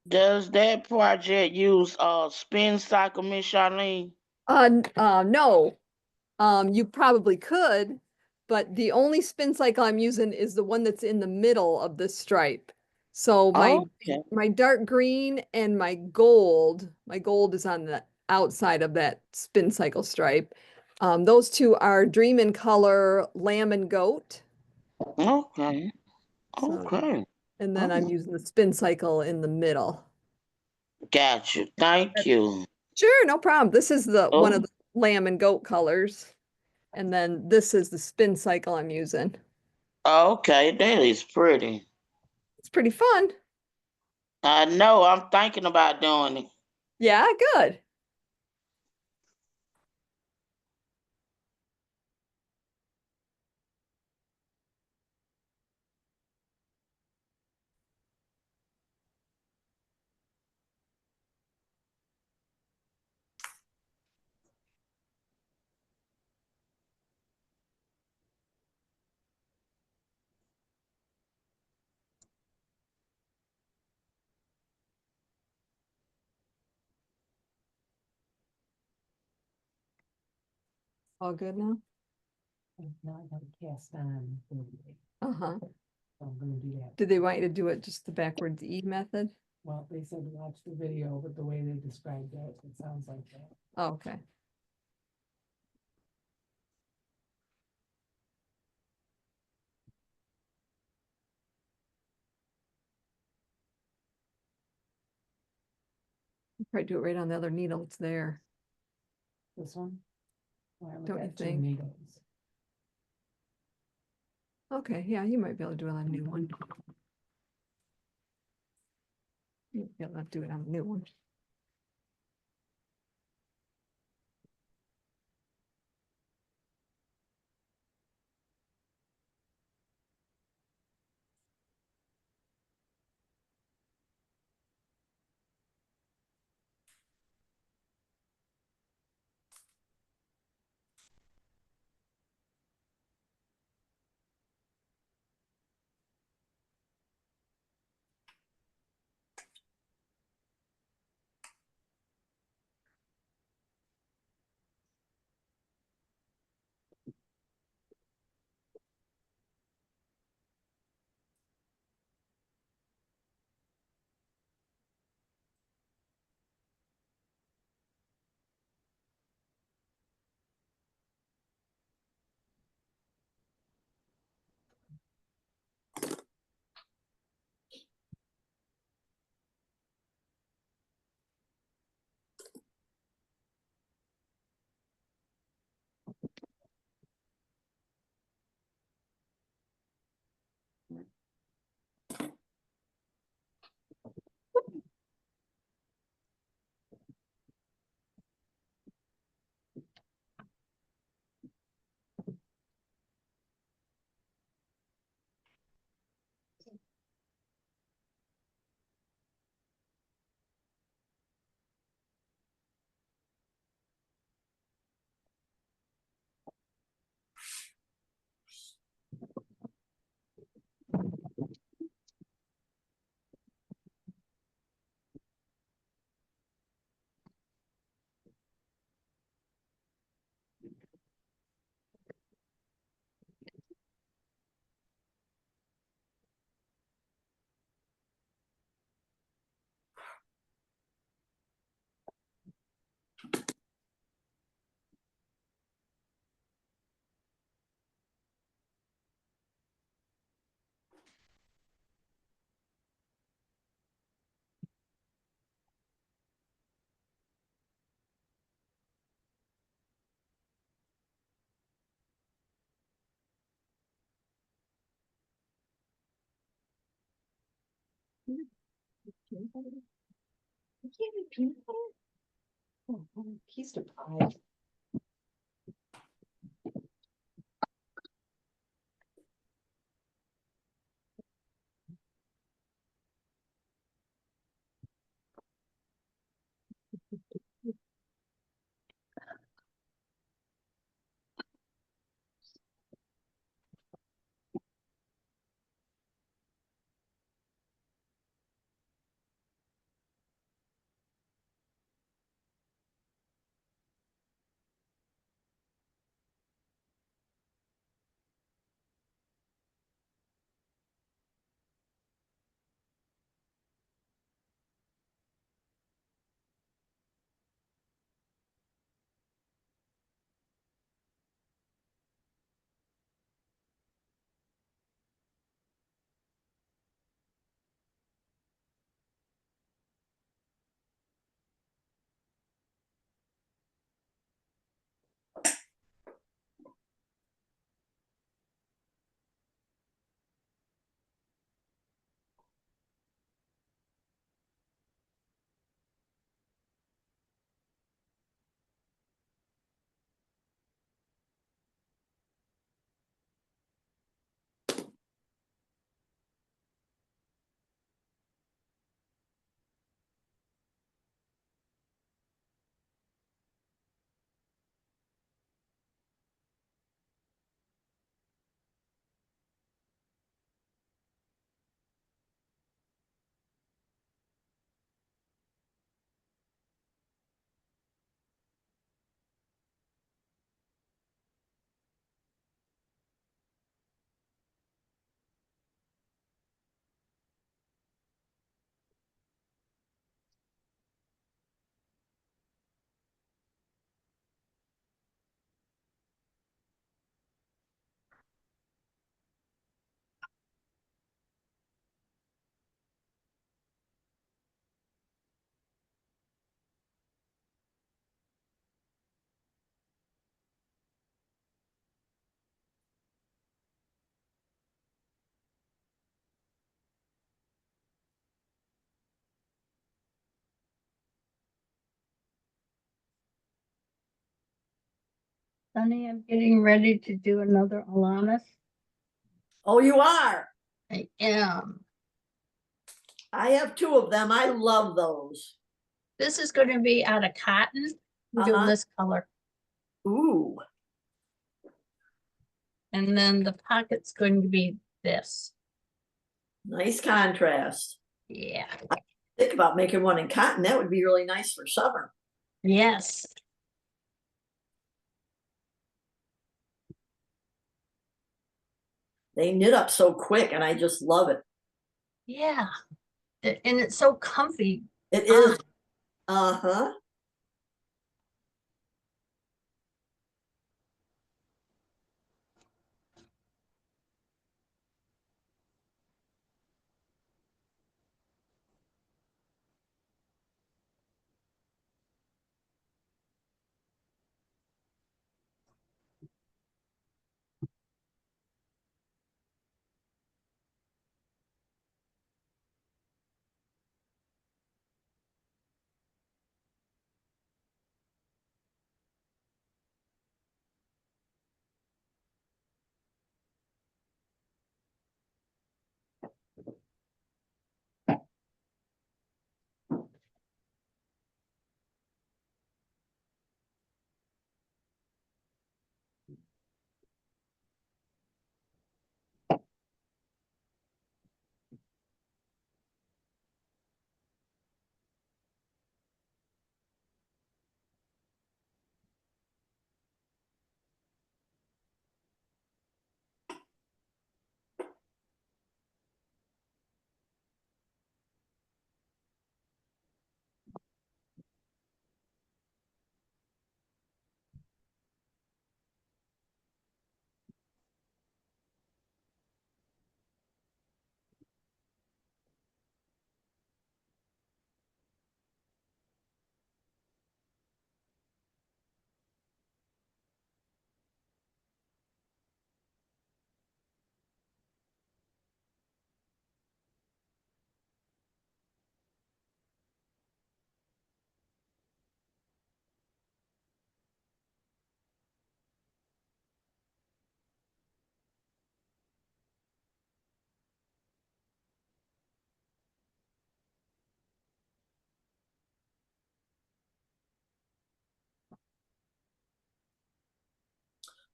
Does that project use spin cycle, Miss Charlene? No. You probably could, but the only spin cycle I'm using is the one that's in the middle of the stripe. So Okay. my dark green and my gold is on the outside of that spin cycle stripe. Those two are Dream in Color, Lamb and Goat. Okay. So, Okay. and then I'm Oh, using the spin cycle in the middle. got you. Thank you. Sure, no problem. This is the one Oh, of the Lamb and Goat colors. And then this is the spin cycle I'm using. okay. That is pretty. It's pretty fun. I know. I'm thinking about doing it. Yeah, good. All good now? Now I gotta cast on. Uh-huh. So I'm gonna do that. Did they want you to do it just the backwards E method? Well, they said watch the video, but the way they described it sounds like that. Oh, okay. Probably do it right on the other needle. It's there. This one? Well, I only Don't you got two think? needles. Okay, yeah, you might be able to do it on a new one. You'll be able to do it on a new one. Peanut butter? You can't eat peanut butter? Oh, piece of pie. Sunny, I'm getting ready to do another Alanis. Oh, you are? I am. I have two of them. I love those. This is going to be out of cotton. I'm doing Uh-huh. this color. Ooh, And then the pocket's going to be this. nice contrast. Yeah. Think about making one in cotton. That would be really nice for summer. Yes. They knit up so quick and I just love it. Yeah. And it's so comfy. It is. Uh-huh.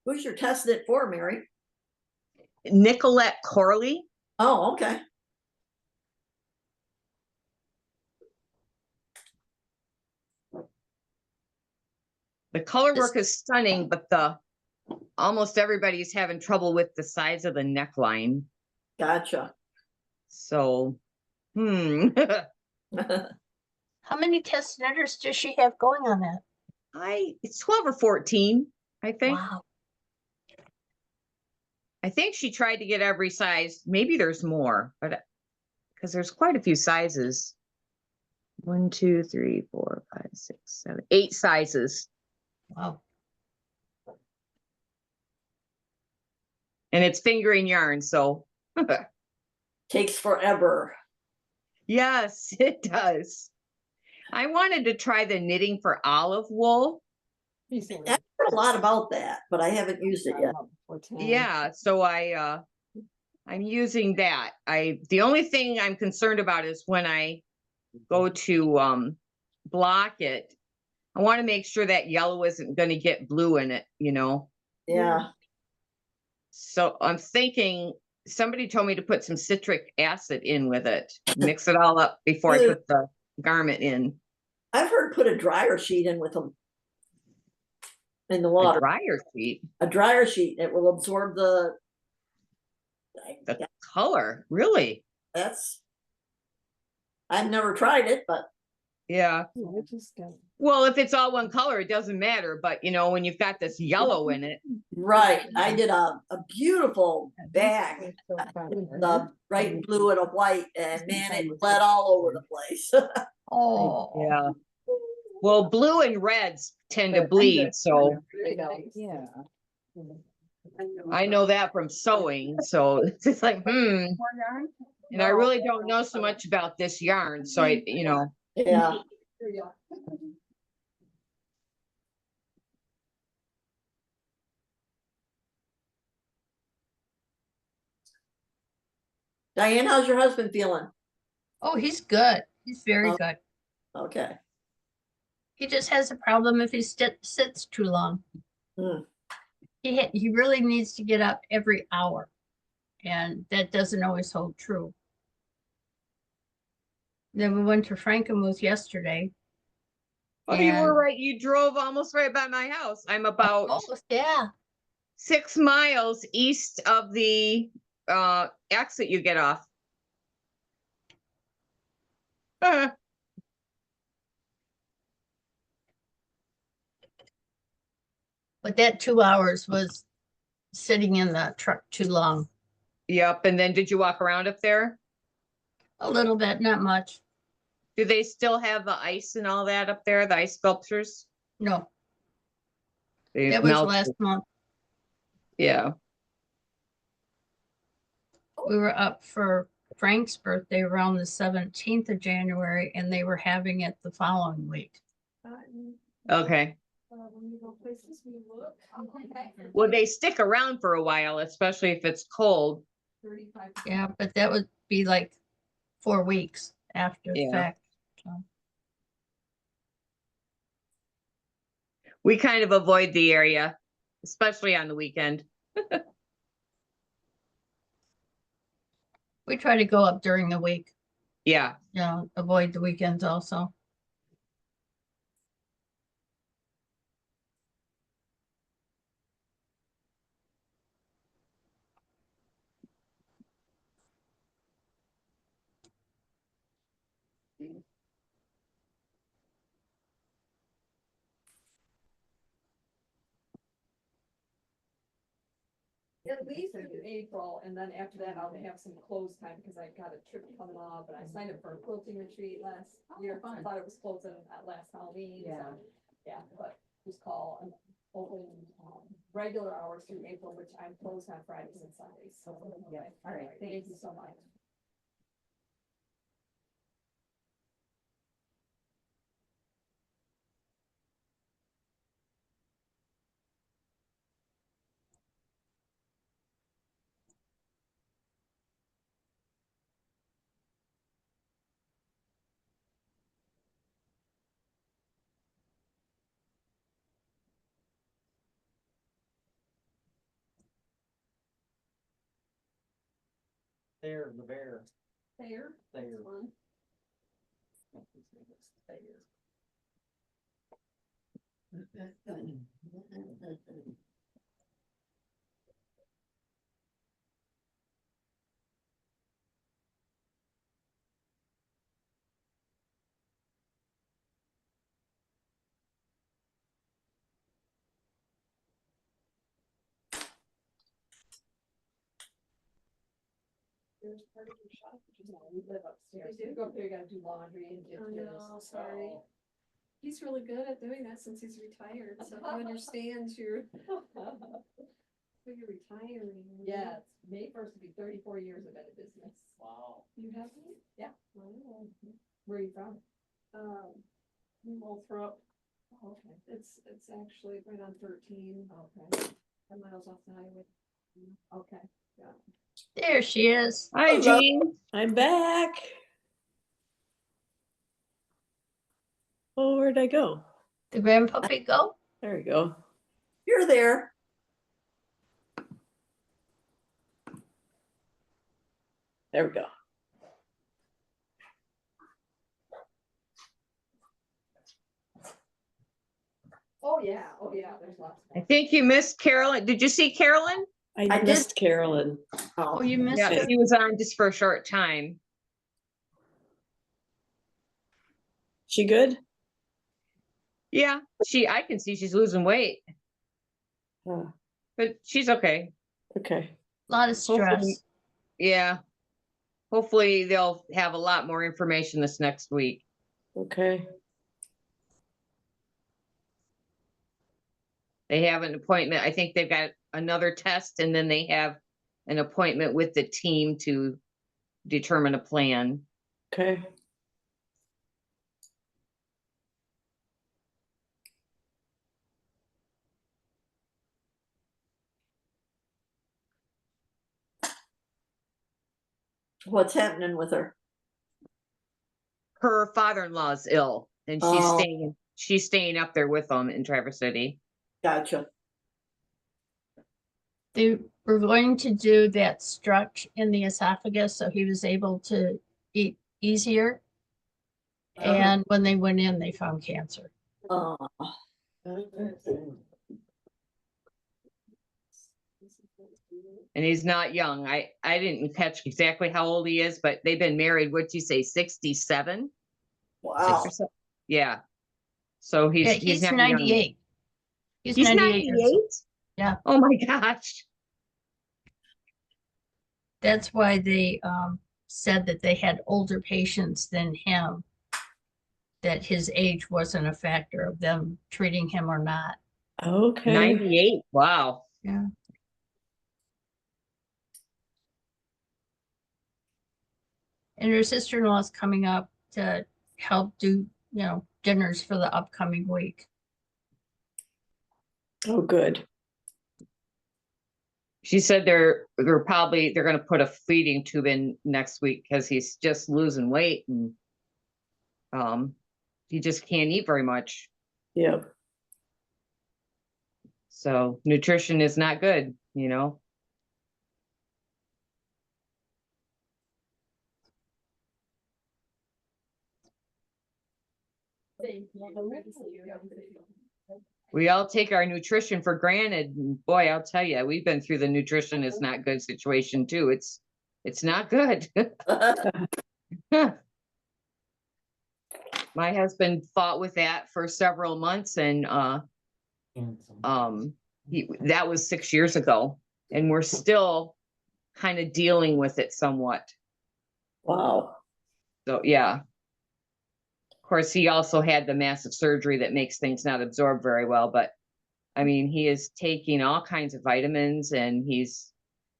Who's your testing it for, Mary? Nicolette Corley. Oh, okay. The color This- work is stunning, but the almost everybody's having trouble with the size of the neckline. Gotcha. So, How many test knitters does she have going on that? it's 12 or 14, I think. Wow. I think she tried to get every size. Maybe there's more, but because there's quite a few sizes. 1, 2, 3, 4, 5, 6, 7, 8 sizes. Wow. And it's fingering yarn, so Takes forever. yes, it does. I wanted to try the knitting for olive wool. He's seen I've heard a lot about that, but I haven't used it yet. Yeah, so I'm using that. The only thing I'm concerned about is when I go to block it, I want to make sure that yellow isn't going to get blue in it, Yeah. So I'm thinking somebody told me to put some citric acid in with it, mix it all up before I put the garment in. I've heard put a dryer sheet in with them in the A water. dryer sheet, A dryer sheet. It will absorb the. the color, really? I've never tried it, but Yeah. Well, if it's all one color, it doesn't matter. But when you've got this yellow in it, right. I did a beautiful bag, the bright blue and a white, and man, it bled all over the place. Oh. yeah. Well, blue and reds tend to bleed, so Yeah. I know that from sewing. So it's just like, and I really don't know so much about this yarn. So Yeah. Diane, how's your husband feeling? Oh, he's good. He's very Oh. good. Okay. He just has a problem if he sits too long. Hmm. He really needs to get up every hour, and that doesn't always hold true. Then we went to Frankenmuth yesterday. Oh, you were and- right. You drove almost right by my house. I'm about Oh, yeah. 6 miles east of the exit you get off. But that 2 hours was sitting in the truck too long. Yep. And then did you walk around up there? A little bit, not much. Do they still have the ice and all that up there, the ice sculptures? No, They that was melted. last month. Yeah. We were up for Frank's birthday around the 17th of January, and they were having it the following week. Okay. Well, they stick around for a while, especially if it's cold. Yeah, but that would be like 4 weeks after the Yeah. fact. So. We kind of avoid the area, especially on the weekend. We try to go up during the week, Yeah. avoid the weekends also. At least in April, and then after that, I'll have some closed time because I got a trip coming off, and I signed up for a quilting retreat last year. I thought it was closing at last Halloween. Yeah. Yeah, but just call and open regular hours through April, which I'm closed on Fridays and Sundays. So, Yeah. All right. Thank you so much. There, the bear. There. There. One. There's part of your shop, which is now we live upstairs. You go up there, you gotta do laundry and dishes. know, sorry. so- He's really good at doing that since he's retired, so he understands your, when you're retiring. Yeah, it's May 1st will be 34 years I've been in business. Wow. You have one? Yeah. Wow. Where are you from? Winthrop. Okay. It's actually right on 13, Okay. 10 miles off the highway. Okay. There she is. Hi, Hello. Jean. I'm back. Oh, where'd I go? The grandpuppy go? There we go. You're there. There we go. Oh, yeah. Oh, yeah. There's lots. I think you missed Carolyn. Did you see Carolyn? I did- missed Carolyn. Oh, you missed Yeah, her? she was on just for a short time. She good? Yeah, I can see she's losing weight, but she's okay. Okay. A lot of stress. Hopefully- Yeah. Hopefully they'll have a lot more information this next week. Okay. They have an appointment. I think they've got another test and then they have an appointment with the team to determine a plan. Okay. What's happening with her? Her father-in-law's ill and Oh. she's staying up there with them in Traverse City. Gotcha. They were going to do that stretch in the esophagus so he was able to eat easier. And when they went in, they found cancer. Oh. And he's not young. I didn't catch exactly how old he is, but they've been married, what'd you say, 67? Wow. Yeah. So Yeah, he's he's not young. 98. He's He's 98 years old. 98? Yeah. Oh my gosh. That's why they said that they had older patients than him, that his age wasn't a factor of them treating him or not. Okay. 98. Wow. Yeah. And her sister-in-law is coming up to help do, dinners for the upcoming week. Oh, good. She said they're gonna put a feeding tube in next week because he's just losing weight and he just can't eat very much. Yep. So nutrition is not good, We all take our nutrition for granted. And boy, I'll tell you, we've been through the nutrition is not good situation too. It's not good. My husband fought with that for several months and that was 6 years ago and we're still kind of dealing with it somewhat. Wow. So yeah. Of course, he also had the massive surgery that makes things not absorb very well, but I mean, he is taking all kinds of vitamins and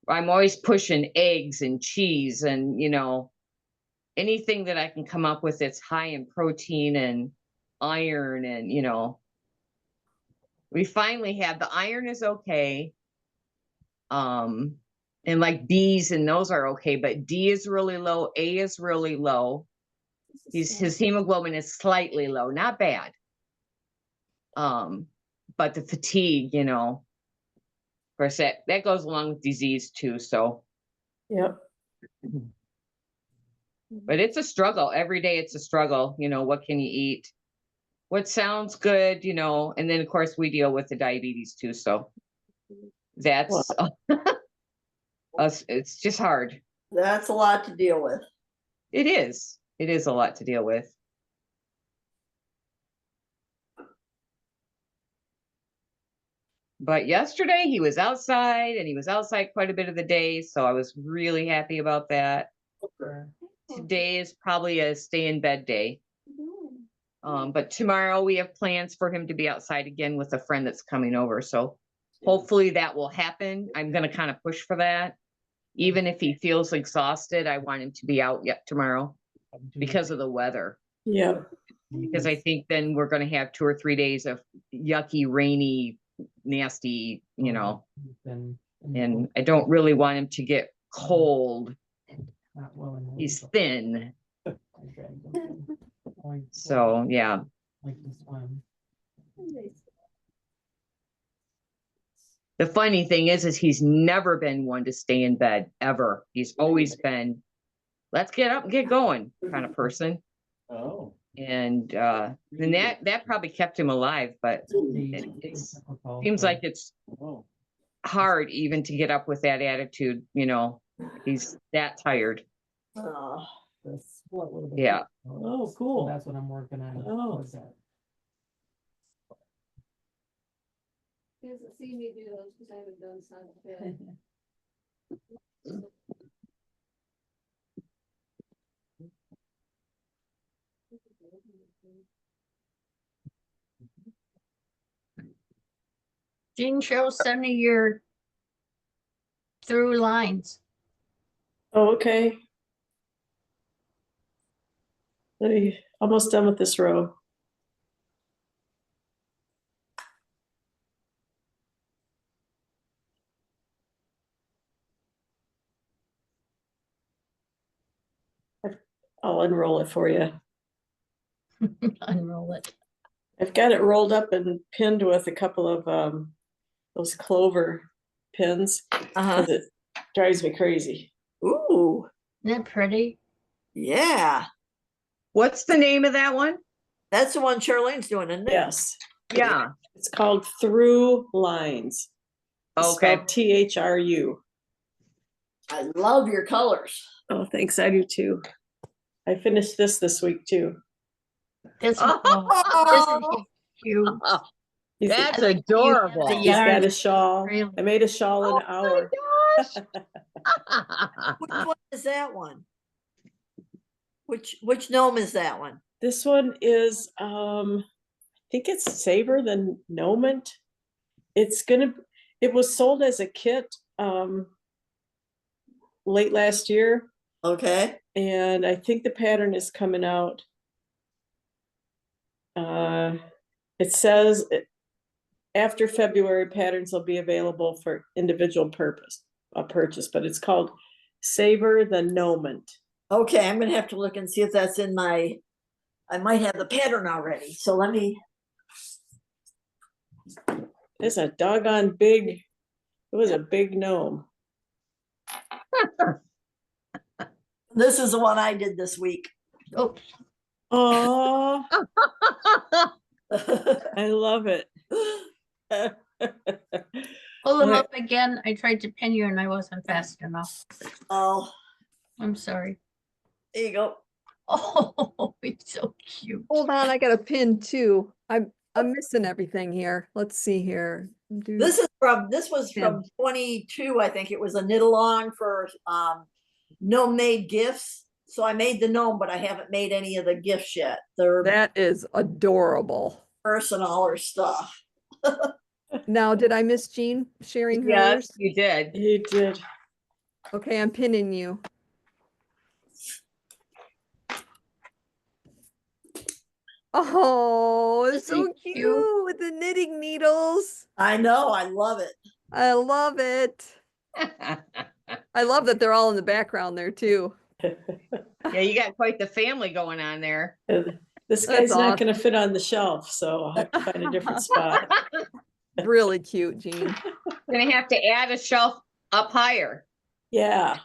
I'm always pushing eggs and cheese and, anything that I can come up with that's high in protein and iron and, we finally have the iron is okay. And like B's and those are okay, but D is really low. A is really low. His hemoglobin is slightly low, not bad. But the fatigue, of course that goes along with disease too. So Yep. But it's a struggle. Every day it's a struggle. You know, what can you eat? What sounds good, you know, and then of course we deal with the diabetes too. So that's us. It's just hard. That's a lot to deal with. It is. It is a lot to deal with. But yesterday he was outside and he was outside quite a bit of the day. So I was really happy about that. Today is probably a stay in bed day. But tomorrow we have plans for him to be outside again with a friend that's coming over. So hopefully that will happen. I'm going to kind of push for that. Even if he feels exhausted, I want him to be out yet tomorrow because of the weather. Yeah. Because I think then we're going to have 2 or 3 days of yucky, rainy, nasty, you know, and I don't really want him to get cold. He's thin. So, yeah. The funny thing is he's never been one to stay in bed ever. He's always been, let's get up and get going kind of person. Oh. And then that probably kept him alive, but it seems like it's hard even to get up with that attitude, you know. He's that tired. Yeah. Oh, cool. That's what I'm working on. Oh. What's that? He hasn't seen me do those because I haven't done some yet. Jean, show 70-year through lines. Oh, okay. Almost done with this row. I'll unroll it for you. Unroll it. I've got it rolled up and pinned with a couple of those clover pins. Uh-huh. It drives me crazy. Ooh, Isn't that pretty? yeah. What's the name of that one? That's the one Charlene's doing, isn't it? Yes. Yeah. It's called Through Lines. It's Okay. spelled THRU. I love your colors. Oh, thanks. I do too. I finished this week too. Isn't Oh, he cute? That's I like adorable. the He's got yarn. a shawl. Really? I made a shawl in an hour. which one is that one? Which gnome is that one? This one is I think it's Savor the Gnome. It was sold as a kit late last year. Okay. And I think the pattern is coming out. It says after February, patterns will be available for individual purchase, but it's called Savor the Gnome. Okay, I'm gonna have to look and see if that's in my, I might have the pattern already, so let me. It's a doggone big, it was a big gnome. This is the one I did this week. Oh, Oh, I love it. pull them up again. I tried to pin you and I wasn't fast enough. Oh, I'm sorry. there you go. Oh, it's so cute. Hold on, I got a pin too. I'm missing everything here. Let's see here. This was from 22, I think it was a knit along for gnome made gifts. So I made the gnome, but I haven't made any of the gifts yet. They're That is adorable. personal or stuff. Now, did I miss Jean sharing hers? Yes, you did. You did. Okay, I'm pinning you. Oh, it's so Isn't he cute cute? with the knitting needles. I know, I love it. I love it. I love that they're all in the background there too. Yeah, you got quite the family going on there. This That's guy's not awesome. going to fit on the shelf, so I'll have to find a different spot. Really cute, Jean. Gonna have to add a shelf up higher. Yeah.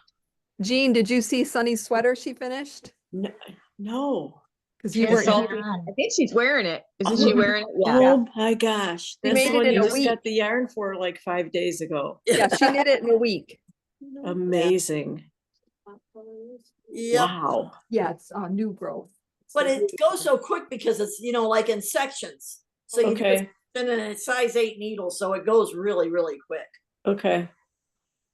Jean, did you see Sunny's sweater she finished? No. Because you Yes, weren't I here. did. I think she's wearing it. Isn't Oh, she wearing it? Yeah. Oh my gosh. She That's made the it one in you a just got week. the yarn for like 5 days ago. Yeah, she knit it in a week. Amazing. Yep. Wow. Yeah, it's new growth. But it goes so quick because it's, you know, like in sections. So you Okay. just send in a size 8 needle, so it goes really, really quick. Okay.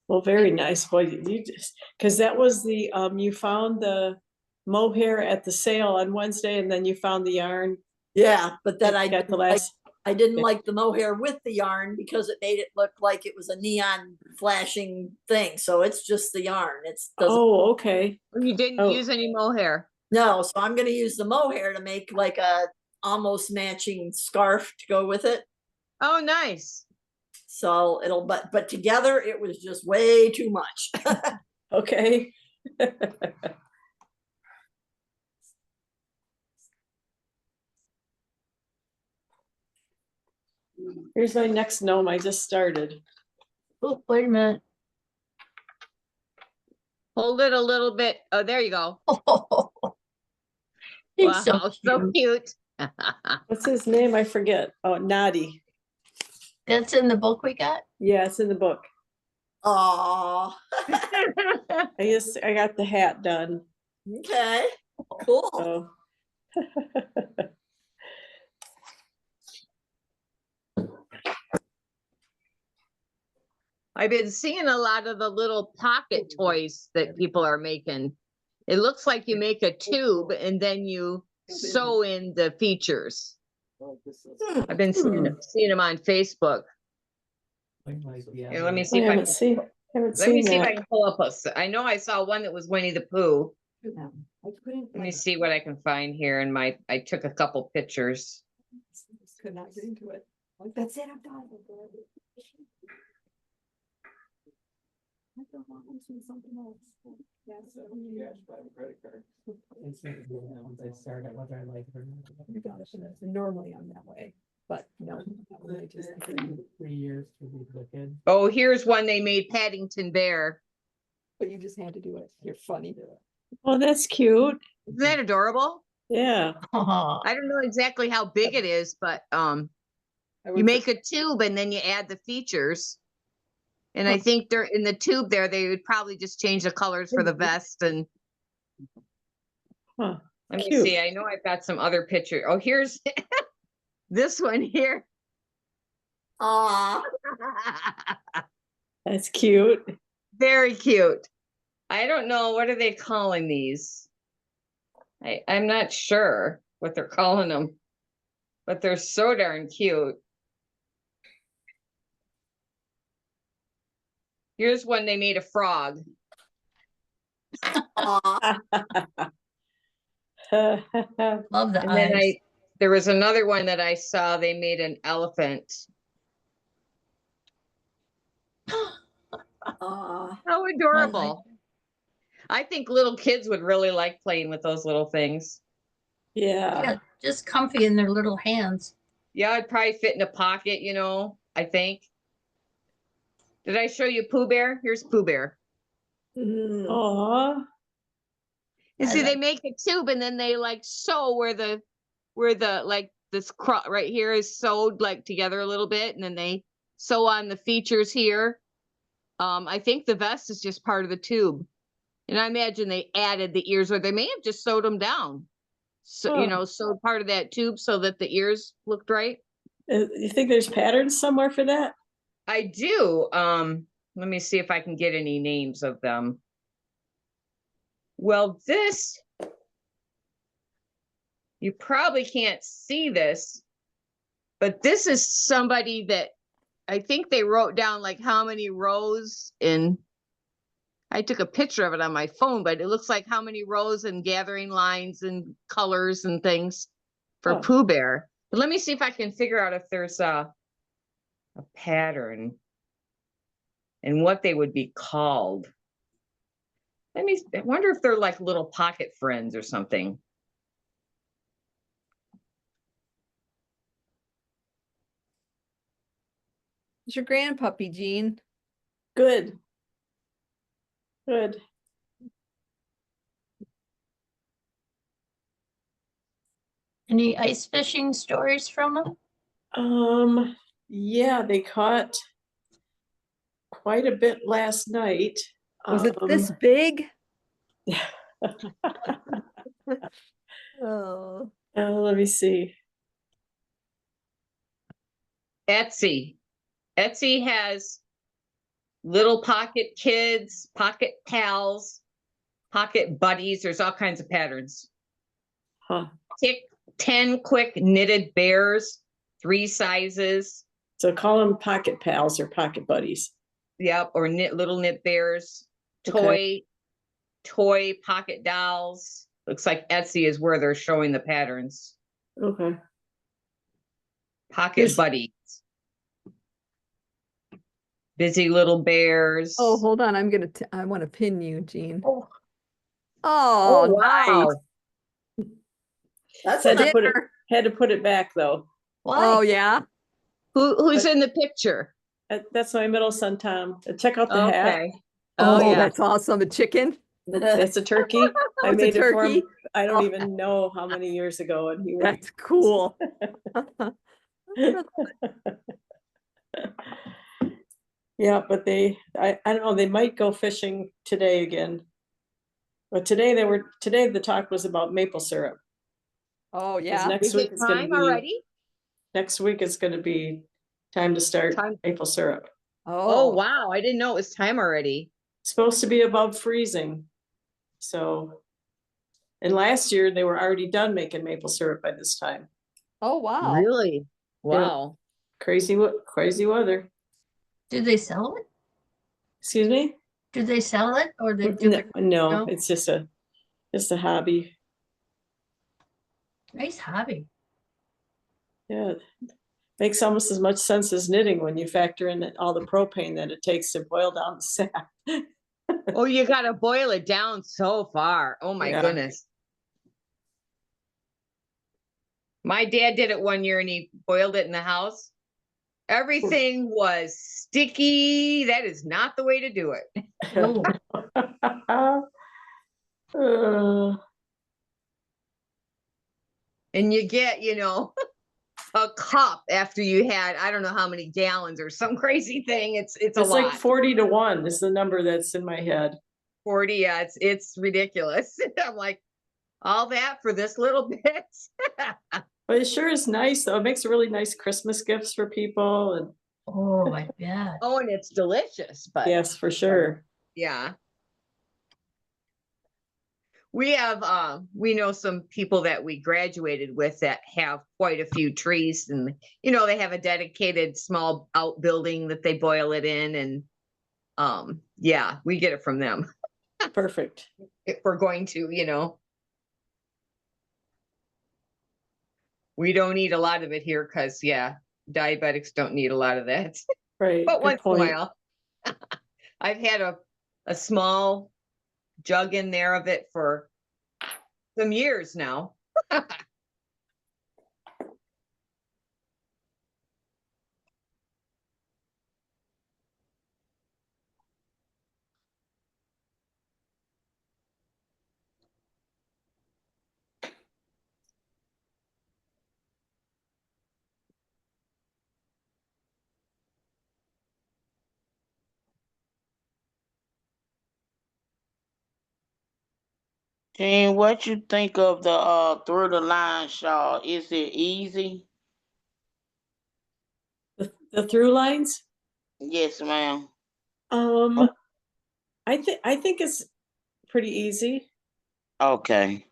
Well, very nice. Boy, you just, because that was the, you found the mohair at the sale on Wednesday and then you found the yarn. Yeah, but then I got the didn't like, last. I didn't Yeah. like the mohair with the yarn because it made it look like it was a neon flashing thing. So it's just the yarn. It's doesn't Oh, okay. You didn't Oh. use any mohair. no. So I'm gonna use the mohair to make like a almost matching scarf to go with it. Oh, nice. So it'll but together it was just way too much. Okay. Here's my next gnome. I just started. Oh, wait a minute. Hold it a little bit. Oh, there you go. He's Wow, so cute. What's his name? I forget. Oh, Noddy. That's in the book we got? Yeah, it's in the book. Oh, I got the hat done. okay, cool. So. I've been seeing a lot of the little pocket toys that people are making. It looks like you make a tube and then you sew in the features. I've been seeing them on Facebook. Here, let me see I if I haven't can, seen let me see if I that. can pull up I know I saw one that was Winnie the Pooh. Let me see what I can find here in I took a couple pictures. Could not get into it. Like, that's it, I'm done. I don't want to do something else. Yeah, so. Once I started, whether I like it or not. Gosh, normally I'm that way, but no. I just, 3 years to read the kid. Oh, here's one they made, Paddington Bear. but you just had to do it. You're funny. Oh, that's cute. Isn't that adorable? Yeah. I don't know exactly how big it is, but you make a tube and then you add the features. And I think they're in the tube there, they would probably just change the colors for the vest and Huh. let me Cute. see. I know I've got some other picture. Oh, here's this one here. Aw, That's cute. Very cute. I don't know, what are they calling these? I'm not sure what they're calling them, but they're so darn cute. Here's one they made a frog. aw. Love the And then eyes. there was another one that I saw, they made an elephant. Aw. How adorable. I think little kids would really like playing with those little things. Yeah. Yeah, just comfy in their little hands. Yeah, it'd probably fit in a pocket, I think. Did I show you Pooh Bear? Here's Pooh Bear. Aw. You I see, they like- make a tube and then they like sew where the like this right here is sewed like together a little bit, and then they sew on the features here. I think the vest is just part of the tube. And I imagine they added the ears, or they may have just sewed them down. So, Oh. sewed part of that tube so that the ears looked right. You think there's patterns somewhere for that? I do. Let me see if I can get any names of them. Well, this, you probably can't see this, but this is somebody that I think they wrote down like how many rows in, I took a picture of it on my phone, but it looks like how many rows and gathering lines and colors and things for Oh. Pooh Bear. But let me see if I can figure out if there's a pattern and what they would be called. I wonder if they're like little pocket friends or something. It's your grandpuppy, Jean. Good. Good. Any ice fishing stories from them? Yeah, they caught quite a bit last night. Was it this big? Oh. Let me see. Etsy. Etsy has little pocket kids, pocket pals, pocket buddies. There's all kinds of patterns. Huh. Tick 10 quick knitted bears, 3 sizes. So call them pocket pals or pocket buddies. Yep, or little knit bears, Okay. toy pocket dolls. Looks like Etsy is where they're showing the patterns. Okay. Pocket Here's- buddies. Busy little bears. Oh, hold on. I want to pin you, Jean. Oh, Oh, wow. nice. That's Had a to put it, Dinner. had to put it back though. Oh, yeah. Who's in the picture? That's my middle son, Tom. Check out the hat. Okay. Oh, yeah. that's awesome. A chicken. That's a turkey. I It's a made it for him. turkey? I don't Oh. even know how many years ago, and he was. That's cool. Yeah, but I don't know, they might go fishing today again. But today the talk was about maple syrup. Oh, 'Cause yeah. Next Is week it it's gonna time be, already? next week it's gonna be time to start maple syrup. Oh, Oh, wow. I didn't know it was time already. It's supposed to be above freezing. So, and last year they were already done making maple syrup by this time. oh, wow. Really? Wow. Crazy weather. Do they sell it? Excuse me? Do they sell it or they do it? No, No? it's just a hobby. Nice hobby. Yeah. Makes almost as much sense as knitting when you factor in all the propane that it takes to boil down the sap. Oh, you got to boil it down so far. Oh, my Yeah. goodness. My dad did it one year and he boiled it in the house. Everything was sticky. That is not the way to do it. Oh, And you get, a cup after you had, I don't know how many gallons or some crazy thing. It's a It's lot. like 40-1 is the number that's in my head. 40, yeah, it's ridiculous. I'm like, all that for this little bit. But it sure is nice though. It makes really nice Christmas gifts for people, and oh, I bet. Oh, and it's delicious, but yes, for sure. yeah. We know some people that we graduated with that have quite a few trees, and they have a dedicated small outbuilding that they boil it in, and yeah, we get it from them. Perfect. If we're going to, we don't eat a lot of it here because diabetics don't need a lot of that. Right. But Good once point. in a while. I've had a small jug in there of it for some years now. Jean, what you think of the through the line shawl? Is it easy? The through lines. Yes, ma'am. I think it's pretty easy. Okay.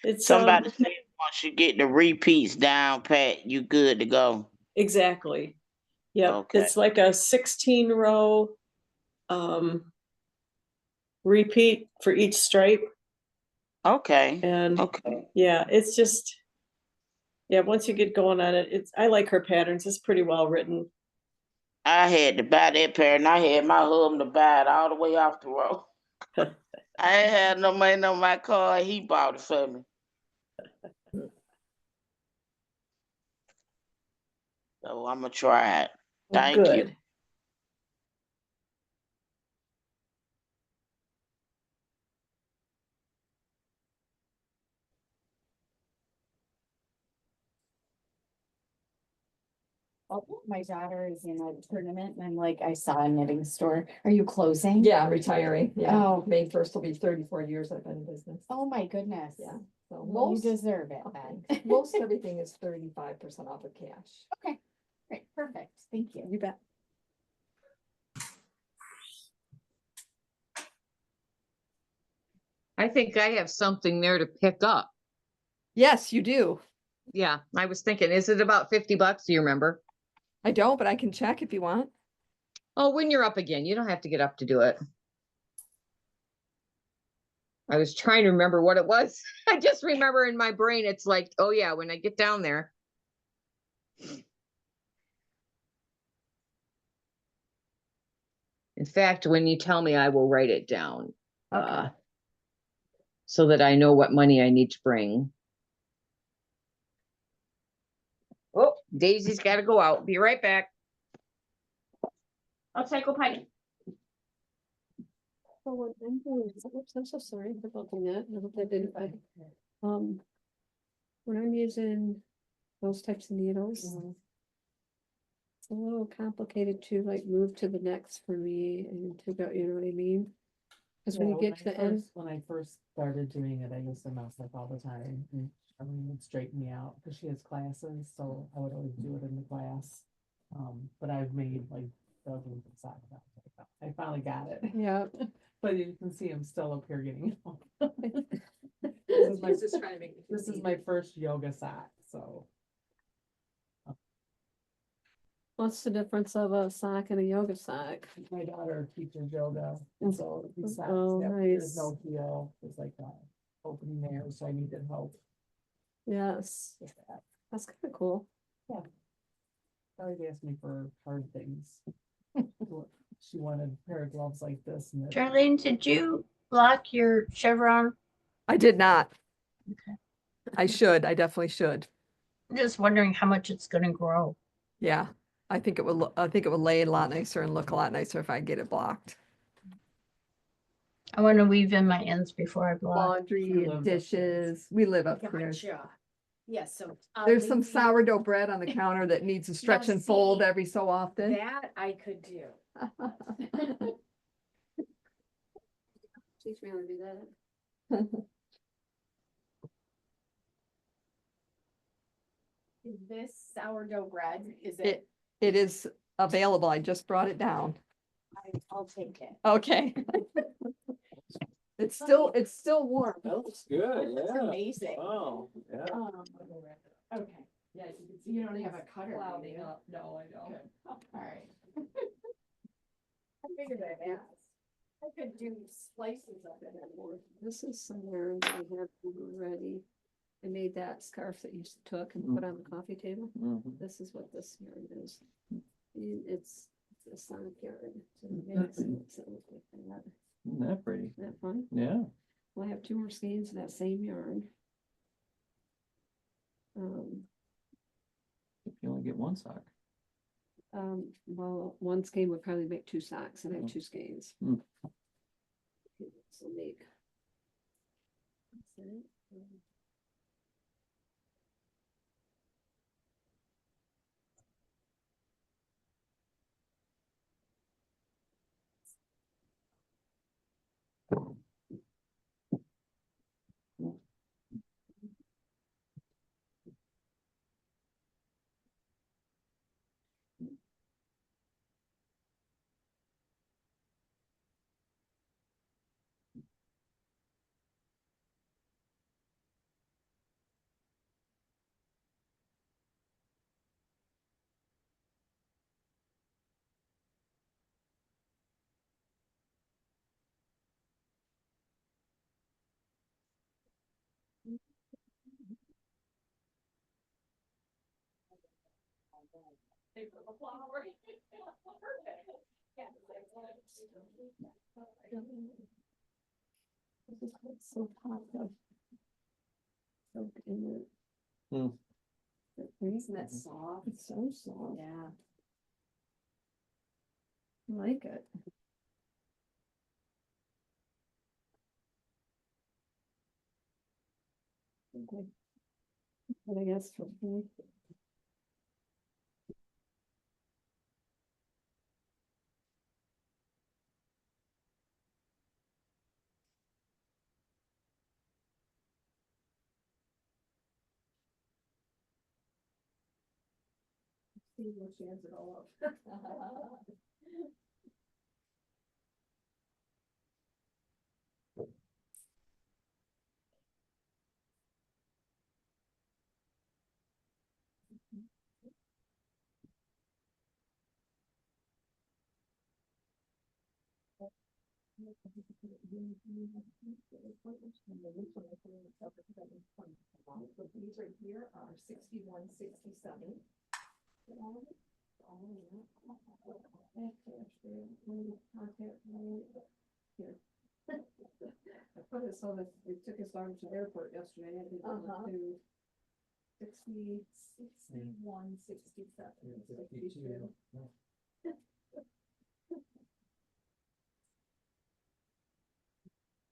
It's Somebody said once you get the repeats down pat, you good to go. exactly. Yep. Okay. It's like a 16 row repeat for each stripe. Okay. And Okay. yeah, it's just once you get going on it, I like her patterns. It's pretty well written. I had to buy that pair, and I had my husband to buy it all the way off the road. I ain't had no money on my card. He bought it for me. So I'm gonna try it. Thank you. Good. My daughter is in a tournament and I'm like, I saw a knitting store. Are you closing? Yeah, I'm retiring. Yeah. Oh. May 1st will be 34 years I've been in business. Oh, my goodness. Yeah. So Well, you most, deserve it then. most everything is 35% off of cash. Okay, great, perfect. Thank you. You bet. I think I have something there to pick up. Yes, you do. Yeah, I was thinking, is it about $50? Do you remember? I don't, but I can check if you want. Oh, when you're up again, you don't have to get up to do it. I was trying to remember what it was. I just remember in my brain, it's like, oh yeah, when I get down there. In fact, when you tell me, I will write it down. Okay. So that I know what money I need to bring. Oh, Daisy's got to go out. Be right back. I'll take a pint. So what I'm doing is, oops, I'm so sorry for bumping that. I hope that didn't, when I'm using those types of needles, it's a little complicated to like move to the next for me and to go, you know what I mean? Because when you Yeah, get to the end, When I first started doing it, I used to mess up all the time. And Charlene would straighten me out because she has classes, so I would always do it in the class. But I've made like dozens of socks. I finally got it. yeah. But you can see I'm still up here getting. He's just trying to make it This is easy. my first yoga sock, so. What's the difference of a sock and a yoga sock? My daughter teaches yoga, and so these socks, Oh, there's nice. no heel, there's like a opening there, so I needed help Yes, with that. that's kind of cool. Always asked me for hard things. She wanted a pair of gloves like this. And Charlene, did you block your chevron? I did not. Okay. I should. I definitely should. I'm just wondering how much it's going to grow. Yeah. I think it would I think it would lay a lot nicer and look a lot nicer if I get it blocked. I want to weave in my ends before I block. Laundry and dishes. We live upstairs. Gotcha. Yes, so. There's some sourdough bread on the counter that needs to stretch and fold see, every so often. That I could do. Teach me how to do that. Is this sourdough bread? Is it? It is available. I just brought it down. I'll take it. Okay. It's still warm. That looks good, It's yeah. amazing. Oh, yeah. Okay. Yeah, you can see You don't have a cutter, do clouding you? up. No, I don't. All right. I figured I'd ask. I could do slices of it at work. This is some yarn that I have already. I made that scarf that you took and put on the coffee table. Mhm. This is what this yarn is. And it's a sonic yarn. So it makes it look like that. Isn't that pretty? Isn't that fun? Yeah. Well, I have 2 more skeins of that same yarn. If you only get one sock. Well, one skein would probably make 2 socks and I have 2 skeins. Hmm. So make. That's it. This is what's so hot though. Soaked in it. Hmm. Isn't that soft? It's so soft. Yeah. I like it. Okay. But I guess for me. See what she ends it all up. So these right here are 61, 67. Here. I put it so that it took us down to the airport yesterday. I think it went to 60, 61, 67, 62.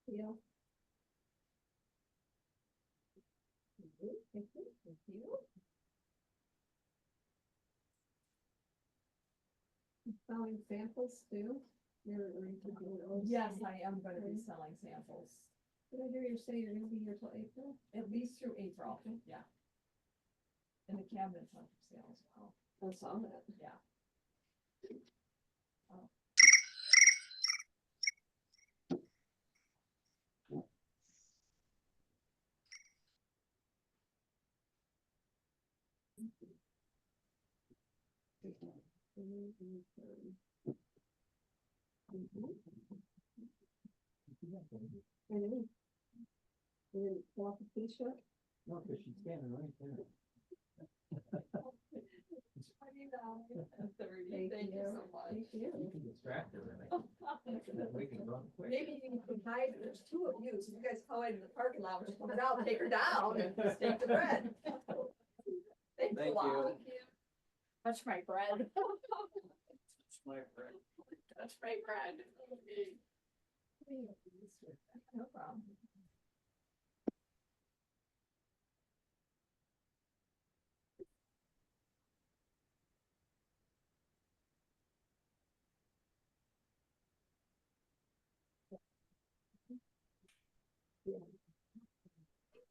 Yeah. Thank you. Thank you. Selling samples too? Yes, I am gonna be selling samples. Did I hear you say you're gonna be here till April? At least through April, yeah. And the cabinet's on for sale as well. I saw that. Yeah. Walk a t-shirt? No, because she's standing right there. Thank you so much. You can distract her, right? We can run quick. Maybe you can hide, there's two of you, so you guys hide in the parking lot, when she comes out, take her down and take the bread. Thanks a Thank lot. you. Touch my bread. It's my friend. Touch my bread. No problem.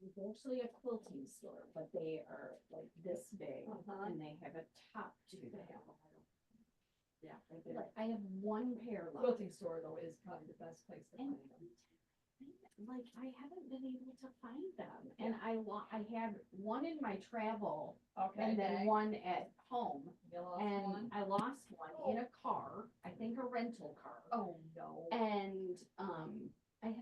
It's actually a quilting store, but they are like this big and they have a top to them. Yeah. Like I have one pair left. Quilting store though is probably the best place to And find them. like I haven't been able to find them, and I had one in my travel, Okay. and then one at home, You lost and one? I lost one in a car. I think a rental car. Oh, no. And I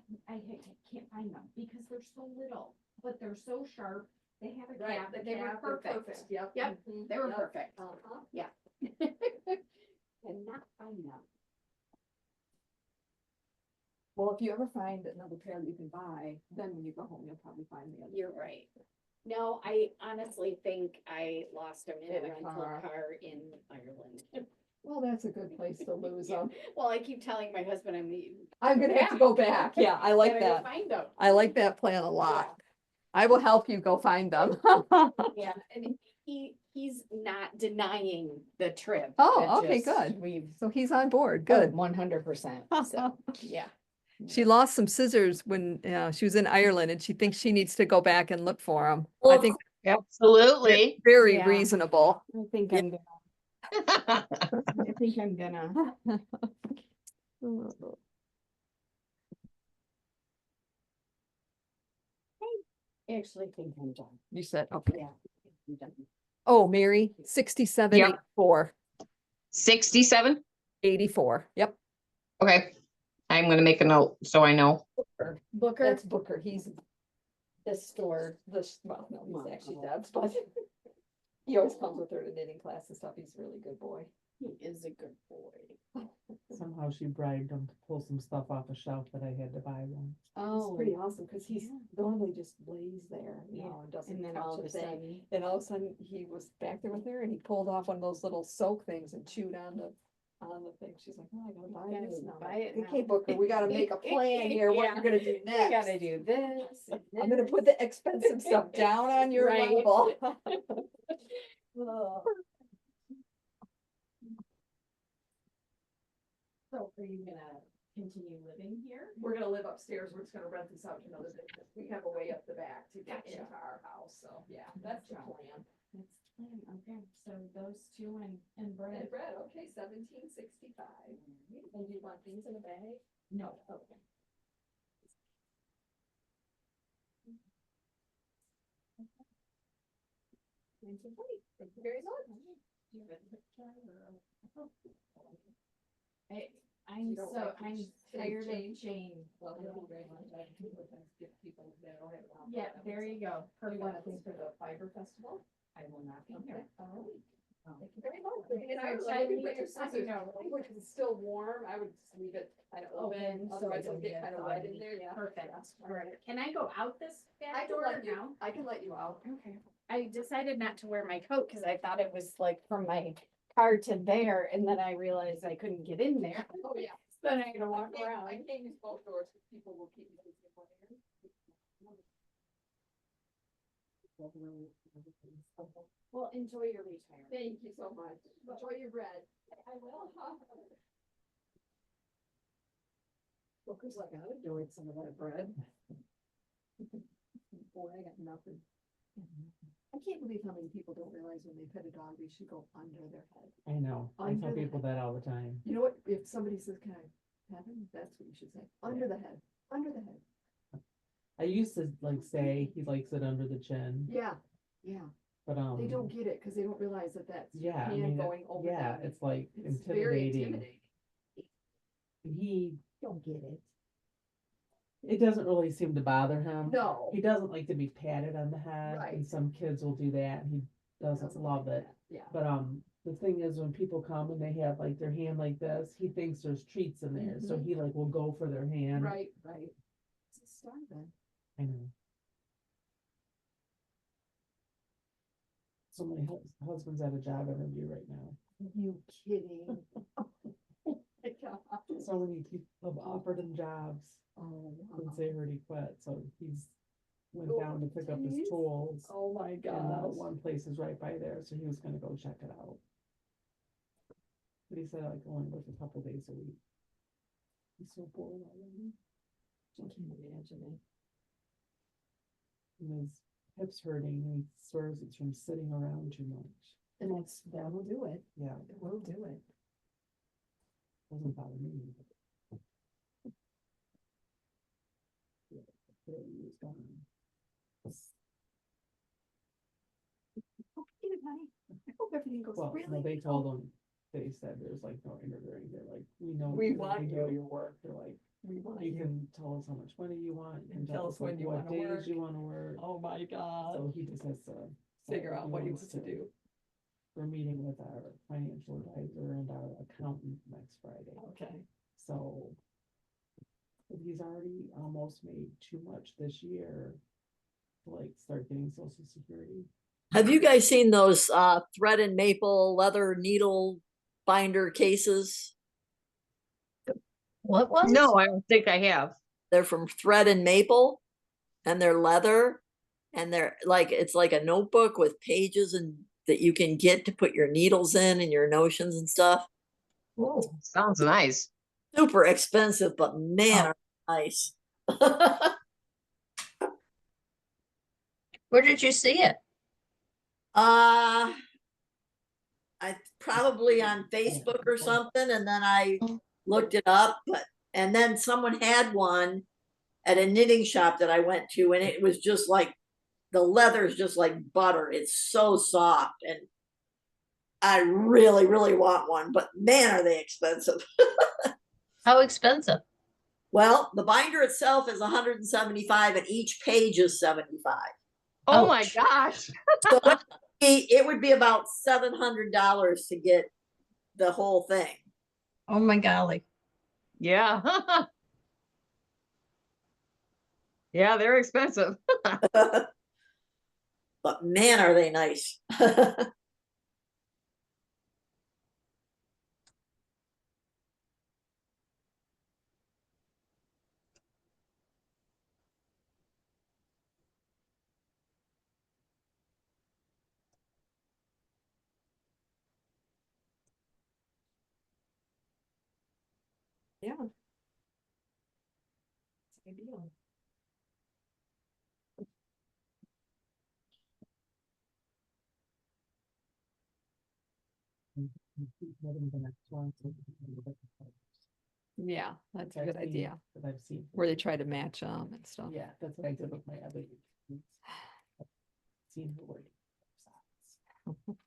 can't find them because they're so little, but they're so sharp. They have a Right, cap. the They were cap, they're perfect. Yep. Yep, Mhm, they were yep. perfect. Uh-huh. Yeah. Cannot find them. Well, if you ever find another pair that you can buy, then when you go home, you'll probably find the other. You're right. No, I honestly think I lost them in In a a rental car. car in Ireland. Well, that's a good place to lose them. Well, I keep telling my husband I'm gonna have to go back. Yeah, I like gotta go that. find them. I like that plan a lot. I will help you go find them. Yeah, and he's not denying the trip. Oh, but okay, just good. We've So he's on board. good Good. 100%. So yeah. She lost some scissors when she was in Ireland and she thinks she needs to go back and look for them. I Well, think Absolutely. very Yeah. reasonable. I think I'm gonna. I think I'm gonna. I actually think I'm done. You said, okay. Yeah. I'm done. Oh, Mary, 67, Yep. 84, 67? 84. Yep. Okay. I'm gonna make a note so I know. Booker, That's Booker. He's this store. this, well, no, he's actually Deb's, but he always comes with her to knitting class and stuff. He's a really good boy. He is a good boy. Somehow she bribed him to pull some stuff off a shelf that I had to buy one. It's pretty awesome because he's normally just lays there, you know, and doesn't And then touch all of a a thing. sudden, And all of a sudden, he was back there with her and he pulled off one of those little soak things and chewed on the thing. She's like, oh, I gotta buy gotta this now. buy it Okay, now. Booker, we gotta make a plan here, what Yeah. you're gonna do we next. gotta do this. and I'm gonna this. put the expensive stuff down on your Right. level. Oh. So are you gonna continue living here? We're gonna live upstairs, we're just gonna rent this out to another business, we have a way up the back to get Gotcha. into our house, so, yeah, that's the plan. That's the plan. Okay, so those two and bread. And bread, okay, 1765. And do you want things in a bag? No, Okay. Thank you very much. Do you have a picture or? I'm don't so, like to I'm say tired Jane? of Jane. Well, thank you very much. I do sometimes give people that don't have. an outfit. Yeah, there you go. Do you want Perfect. things for the Fiber Festival? I will not be Okay, here. all right. Oh. Thank you very much. Thank you. And I would I like to leave put your it- I scissors, know. which is still warm, I would just leave it kind of open, So otherwise it'll it'll get get kind of wet in soggy. there, yeah. Perfect. Yeah. All right. Can I go out this I back can door let you, now? I can let you out. Okay. I decided not to wear my coat because I thought it was like from my car to there, and then I realized I couldn't get in there. Oh, yeah. So then I had to walk I around. can't use both doors, because people will keep you in one ear. Well, enjoy your retirement. Thank you so much. Enjoy your bread. I will. Well, cause like I enjoyed some of that bread. Boy, I got nothing. I can't believe how many people don't realize when they pet a dog, they should go under their head. I know, I Under tell the people that all the time. You know what, if somebody says, can I pet him, that's what you should say, under the head, under the head. I used to like say he likes it under the chin, Yeah, yeah, but they don't get it, cause they don't realize that that's your yeah, I hand mean, going over yeah, them. it's like It's very intimidating. intimidating. He, Don't get it. it doesn't really seem to bother him. No. He doesn't like to be patted on the head, and Right. some kids will do that, and he doesn't love like it. that, Yeah. But the thing is, when people come and they have like their hand like this, he thinks there's treats in there, so he like will go for their hand. Right, right. It's a start then. I know. So my husband's at a job interview right now. You kidding? Oh my God. So many people have offered him jobs Oh, since wow. they heard he quit, so he's went Oh, down to pick up his geez. tools. Oh my And gosh. one place is right by there, so he was gonna go check it out. But he said like only work a couple days a week. He's so bored already. I can't imagine And his hips hurting, and he swears it's from sitting around too much. it. And that will do it. Yeah, It will do it. doesn't bother me. Yeah, but he was gone. Okay, honey. I hope everything goes Well, really no, they well. told him, they said there's like no interviewing, they're like, we know. We you want can do you. your work, they're like, We want you you. can tell us how much money you want, you can And tell us when like you what wanna work. days you wanna work. Oh my God. So he just has to. Figure decide out what he wants wants to do. We're meeting with our financial advisor and our accountant next Friday, Okay. so. But he's already almost made too much this year to like start getting social security. Have you guys seen those thread and maple leather needle binder cases? What was? No, I don't think I have. They're from thread and maple and they're leather and they're like, it's like a notebook with pages and that you can get to put your needles in and your notions and stuff. Oh, sounds nice. Super expensive, but man, are they nice. Where did you see it? I probably on Facebook or something, and then I looked it up, and then someone had one at a knitting shop that I went to, and it was just like the leather's just like butter. It's so soft, and I really, really want one, but man, are they expensive. How expensive? Well, the binder itself is 175 and each page is 75. Oh my Ouch. gosh. So it would be about $700 to get the whole thing. Oh my golly. Yeah. Yeah, they're expensive. But man, are they nice. Yeah. It's ideal. Letting the next one, so we can look at the colors. Yeah, that's a I've good seen- idea. That I've seen. Where they try to match them and stuff. Yeah, that's what I did with my other. youths. I've Seen her wearing socks.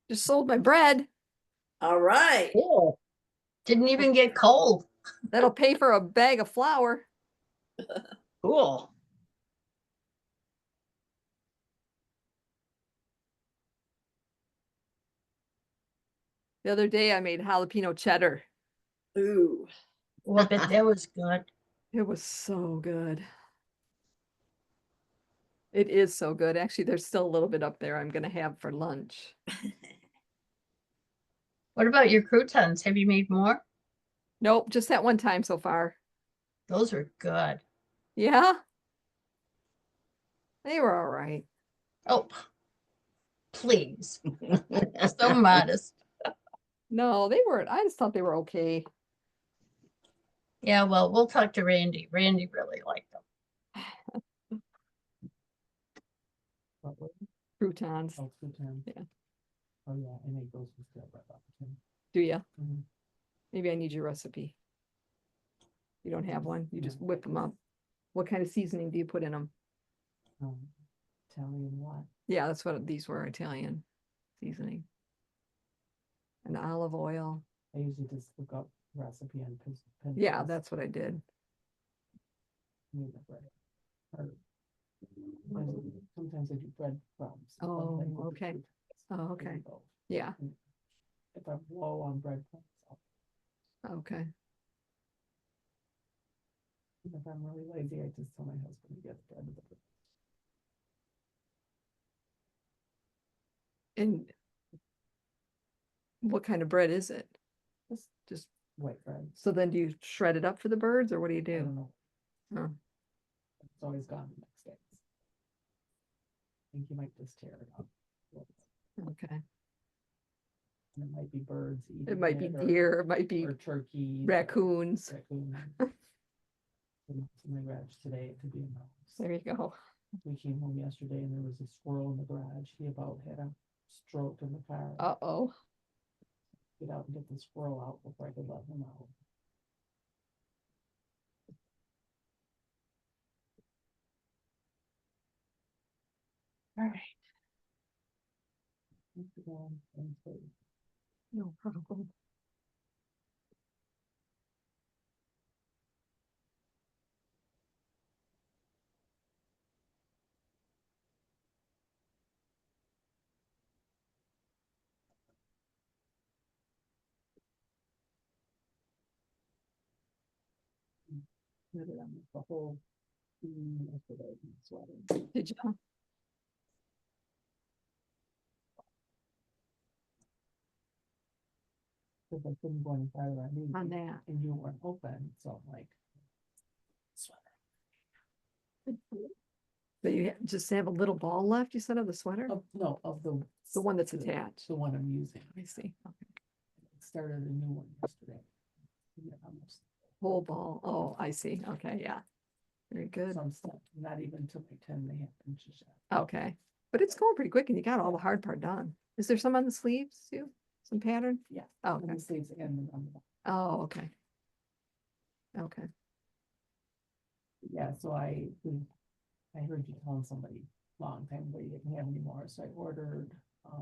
Just sold my bread. All right. Cool. Didn't even get cold. That'll pay for a bag of flour. Cool. The other day I made jalapeno cheddar. Ooh. Well, I bet that was good. It was so good. It is so good. Actually, there's still a little bit up there I'm gonna have for lunch. What about your croutons? Have you made more? Nope, just that one time so far. Those are good. Yeah. They were all right. Oh, please. So modest. No, they weren't. I just thought they were okay. Yeah, well, we'll talk to Randy. Randy really liked them. What was it? Croutons. Oh, croutons. Yeah. Oh, yeah, and it goes with the bread opportunity. Do you? Mhm. Maybe I need your recipe. You don't have one? You just No. whip them up. What kind of seasoning do you put in them? Italian what? Yeah, that's what these were, Italian seasoning. And olive oil. I usually just look up recipe on Pinterest. Yeah, that's what I did. Need the bread. Or sometimes I do bread crumbs. Oh, okay. Oh, okay. Yeah, If I'm low on bread crumbs, okay. if I'm really lazy, I just tell my husband to get bread with the. And what kind of bread is it? Just white bread. So then do you shred it up for the birds or what do you I don't do? know. Huh. It's always gone the next day. I think you might just tear it up. Okay. And it might be birds eating It might be or- deer, it might be Or turkeys. or raccoons. Raccoons. In my garage today, it could be a mouse. There you go. We came home yesterday and there was a squirrel in the garage. He about had a stroke in the car. Uh-oh. Get out and get the squirrel out before I could let him out. All right. Thanks again, and please. No problem. Put it on the whole yesterday, and sweating. Did you? Because I couldn't go any farther on me. On that. And you weren't open, so I'm like. Sweater. So you just have a little ball left, you said, of the sweater? No, of the. The one that's attached. The one I'm using. I see. Okay. Started a new one yesterday. Yeah, almost. Whole ball. Oh, I see. Okay, yeah. Very good. Some stuff, not even took me 10.5 inches yet. Okay. But it's going pretty quick and you got all the hard part done. Is there some on the sleeves too? Some pattern? Yeah. Oh, On okay. the sleeves and on the back. Oh, okay. Okay. Yeah, so I heard you telling somebody long time ago you didn't have any more, so I ordered.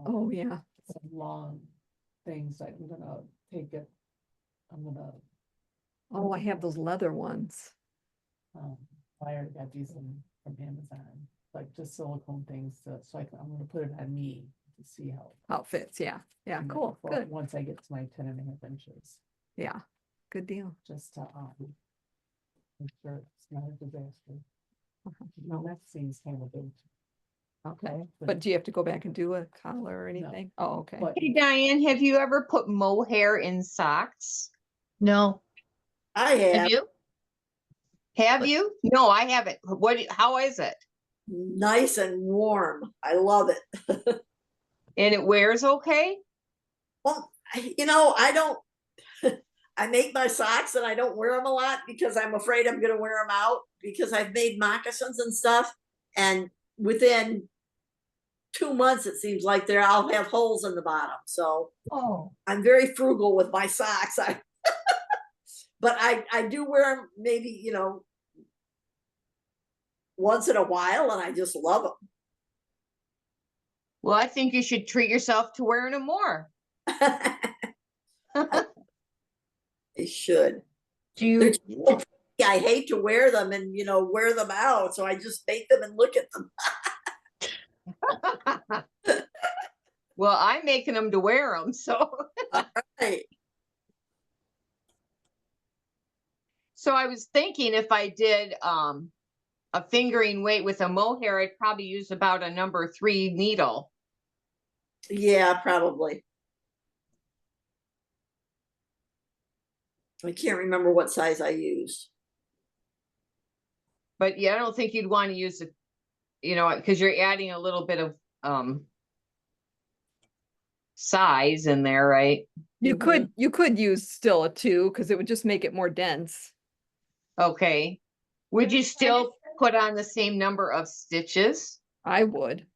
Oh, yeah. Some long things, I'm gonna take it. I'm gonna, Oh, I have those leather ones. I already got these from Amazon, like just silicone things, so I'm gonna put it on me to see how. How it fits. Yeah. Yeah. and then Cool. Good. Once I get to my 10.5 inches, Yeah. Good deal. just to, make sure it's not a disaster. Uh-huh. No, that seems kind of big. Okay. But- But do you have to go back and do a collar or anything? Oh, okay. But Hey, Diane, have you ever put mohair in socks? No, I have have you? Have you? No, I haven't. How is it? nice and warm. I love it. And it wears okay? Well, I don't, I make my socks and I don't wear them a lot because I'm afraid I'm going to wear them out because I've made moccasins and stuff. And within 2 months, it seems like I'll have holes in the bottom. So Oh, I'm very frugal with my socks. But I do wear them maybe, once in a while, and I just love them. Well, I think you should treat yourself to wearing them more. They should. do They're you, just so pretty. I hate to wear them and wear them out, so I just take them and look at them. Well, I'm making them to wear them, so. All right. So I was thinking if I did a fingering weight with a mohair, I'd probably use about a number 3 needle. Yeah, probably. I can't remember what size I used. But yeah, I don't think you'd want to use it, because you're adding a little bit of size in there, right? You could use still a 2 because it would just make it more dense. Okay. Would you still put on the same number of stitches? I would.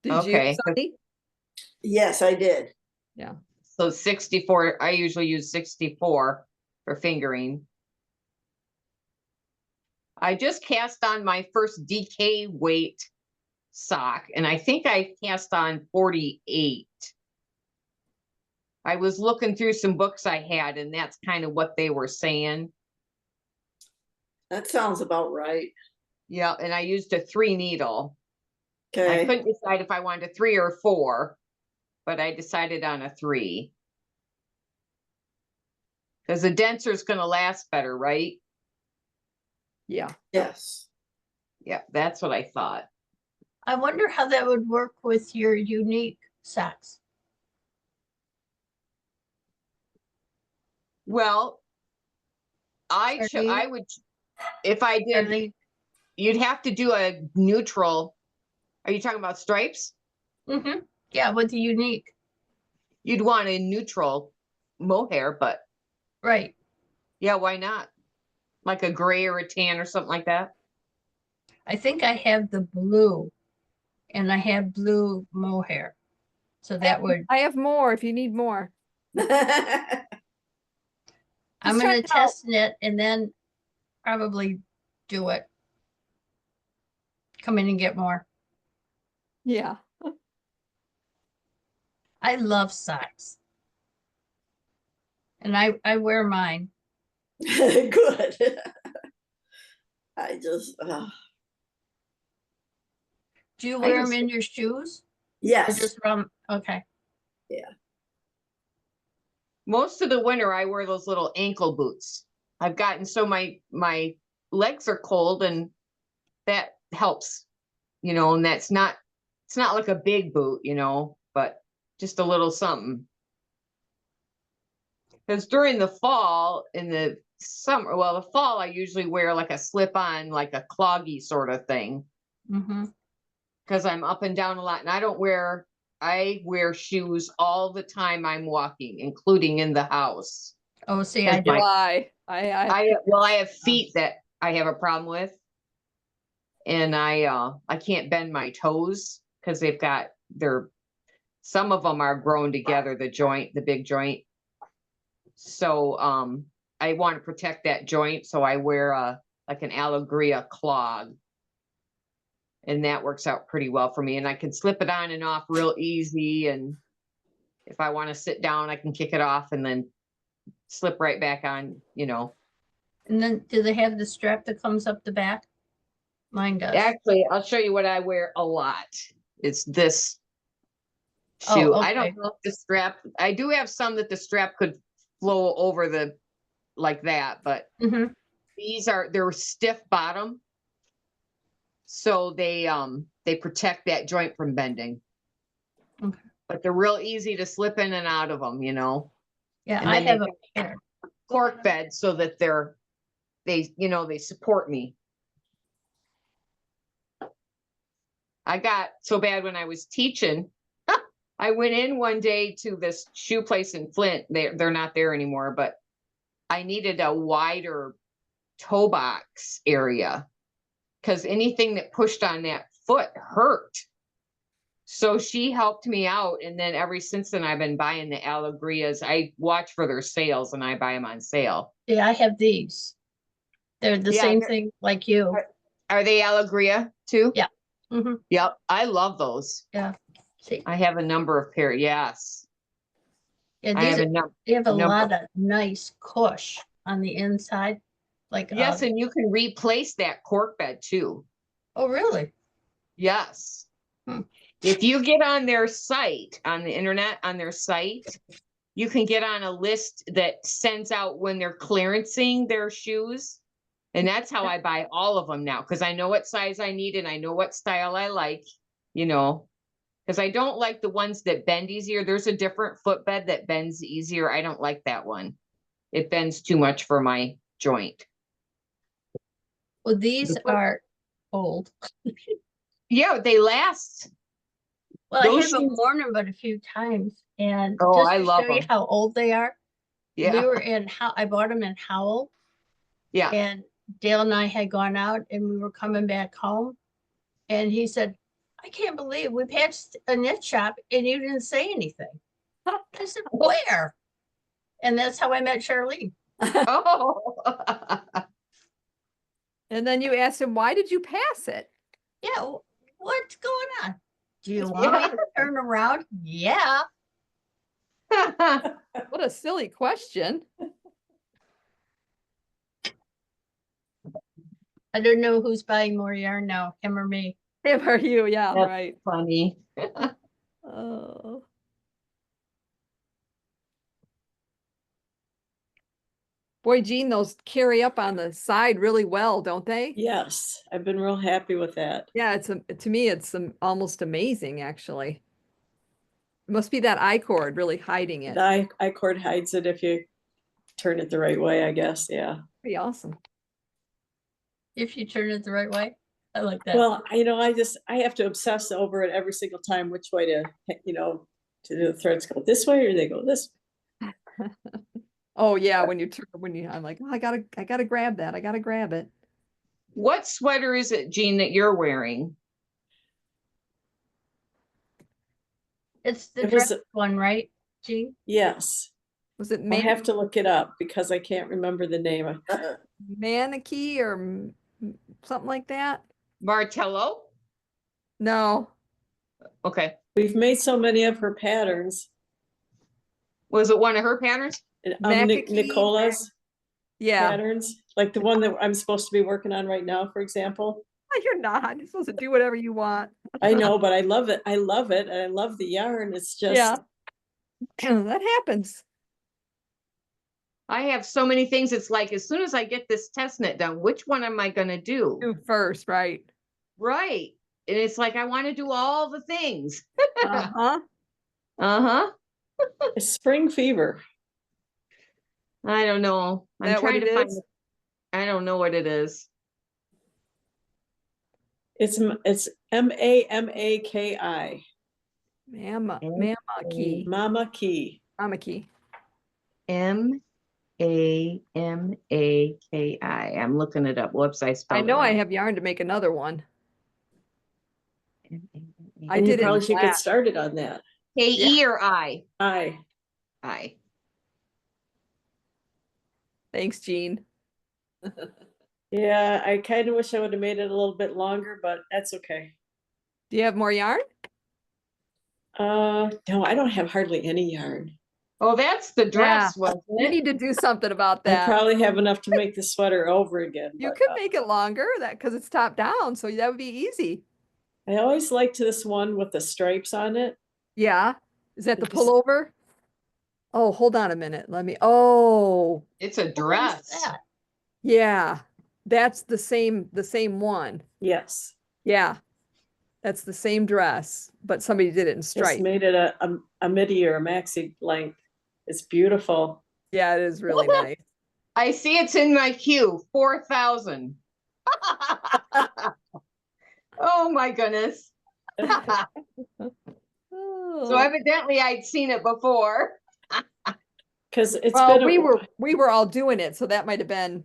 Did Okay. you, Sunny? Yes, I did. Yeah. So 64, I usually use 64 for fingering. I just cast on my first DK weight sock, and I think I cast on 48. I was looking through some books I had, and that's kind of what they were saying. That sounds about right. Yeah, and I used a 3 needle. I Okay. couldn't decide if I wanted a 3 or 4, but I decided on a 3. Because the denser is going to last better, right? Yeah. Yes. Yeah, that's what I thought. I wonder how that would work with your unique socks. Well, I would, if I did, you'd have to do a neutral. Are you talking about stripes? Mm-hmm. Yeah, with the unique. You'd want a neutral mohair, but right. Yeah, why not? Like a gray or a tan or something like that. I think I have the blue, and I have blue mohair. So that would. I have more if you need more. I'm going to test it and then probably do it. Come in and get more. Yeah. I love socks. And I wear mine. Good. I just. Do you wear them in your shoes? Yes. Or just from, okay. Yeah. Most of the winter, I wear those little ankle boots. I've gotten so my legs are cold, and that helps, and it's not like a big boot, but just a little something. Because during the fall, in the summer, well, the fall, I usually wear like a slip-on, like a cloggy sort of thing. Mm-hmm. Because I'm up and down a lot, and I wear shoes all the time I'm walking, including in the house. Oh, see, I do. I have feet that I have a problem with, and I can't bend my toes because some of them are grown together, the big joint. So I want to protect that joint, so I wear like an Allegria clog. And that works out pretty well for me. And I can slip it on and off real easy. And if I want to sit down, I can kick it off and then slip right back on, And then do they have the strap that comes up the back? Mine does. Actually, I'll show you what I wear a lot. It's this shoe. Oh, okay. I don't know if the strap, I do have some that the strap could flow over like that, but they're stiff bottom. So they protect that joint from bending. Okay. But they're real easy to slip in and out of them, Yeah, and I have a pair. Cork bed so that they support me. I got so bad when I was teaching. I went in one day to this shoe place in Flint. They're not there anymore, but I needed a wider toe box area, because anything that pushed on that foot hurt. So she helped me out. And then ever since then, I've been buying the Alegrias. I watch for their sales and I buy them on sale. Yeah, I have these. They're the Yeah, same they're- thing like you. Are they Alegria too? Yeah. Hmm. Yep. I love those. Yeah. See, I have a number of pair. Yes. yeah, I have these a number. they have a number- lot of nice cush on the inside. Like, Yes. And you can replace that cork bed too. oh, really? Yes. Hmm. If you get on their site, on the internet, on their site, you can get on a list that sends out when they're clearancing their shoes. And that's how I buy all of them now, because I know what size I need and I know what style I like, you know, because I don't like the ones that bend easier. There's a different footbed that bends easier. I don't like that one. It bends too much for my joint. Well, these are old. Yeah, they last. Well, I Those haven't shoes- worn them but a few times, and Oh, just I to love show you them. how old they are, we Yeah. were in how I bought them in Howell, Yeah. and Dale and I had gone out, and we were coming back home, and he said, "I can't believe we passed a knit shop and you didn't say anything." I said, "Where?" And that's how I met Charlene. Oh. And then you asked him, why did you pass it? Yeah, what's going on? Do you want me to turn around? Yeah. What a silly question. I don't know who's buying more yarn now, him or me. Him or you? Yeah, That's right. funny. Oh. Boy, Jean, those carry up on the side really well, don't they? Yes, I've been real happy with that. Yeah, to me, it's almost amazing, actually. It must be that I-cord really hiding it. The I-cord hides it if you turn it the right way, I guess, yeah. Pretty awesome. If you turn it the right way. I like that. Well, I have to obsess over it every single time, which way to do the threads go this way or they go this way. Oh yeah, I'm like, oh, I gotta grab that. I gotta grab it. What sweater is it, Jean, that you're wearing? It's the It was- dress one, right, Jean? Yes, Was it I have to look it up because I can't remember the name. Manaki or something like that? Martello? No. Okay. We've made so many of her patterns. Was it one of her patterns? Macaki, Nicola's Yeah. patterns, like the one that I'm supposed to be working on right now, for example. You're not. You're supposed to do whatever you want. I know, but I love it. I love it. And I love the yarn. It's just, Yeah. That happens. I have so many things. It's like, as soon as I get this test knit done, which one am I going to do? Do first, right? Right. And it's like, I want to do all the things. Uh-huh. Uh-huh. it's spring fever. I don't know. I'm That what trying it to find is? I don't know what it is. It's Mamaki. Mamaki. Mamaki. Mamaki. Mamaki. I'm looking it up. Whoops, I spelled I know it I wrong. have yarn to make another one. I And you did it in probably should get black. started on that. K-E or I? I. I. Thanks, Jean. Yeah, I kind of wish I would have made it a little bit longer, but that's okay. Do you have more yarn? No, I don't have hardly any yarn. Oh, that's the dress, wasn't You it? need to do something about I that. probably have enough to make the sweater over again. You but, could make it longer because it's top down, so that would be easy. I always liked this one with the stripes on it. Yeah. Is that the It just- pullover? Oh, hold on a minute. Oh, It's a What is dress. that? yeah. That's the same one. Yes. Yeah. That's the same dress, but somebody did it in Just stripes. made it a midi or a maxi length. It's beautiful. Yeah, it is really nice. I see it's in my queue. 4,000. Oh my goodness. Oh. So evidently I'd seen it before. Because it's Well, been we were all doing it, so that might have been.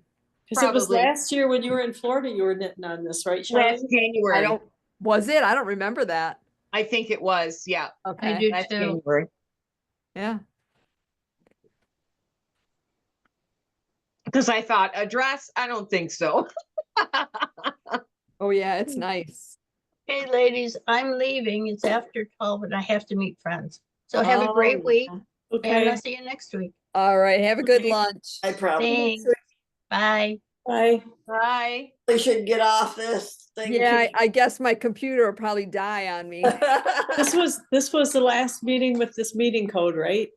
because it was probably. last year when you were in Florida, you were knitting on this, right, Last Charlene? January. Was it? I don't remember that. I think it was, yeah. I Okay, do That's too. January. yeah. Because I thought a dress, I don't think so. Oh, yeah, it's nice. Hey, ladies, I'm leaving. It's after 12 and I have to meet friends. So have a Oh, great week yeah. and I'll Okay, see you next week. All right, have a good Okay. lunch. I probably Thanks. Bye. bye. Bye. should get off this thing. Yeah, I guess my computer will probably die on me. This was the last meeting with this meeting code, right?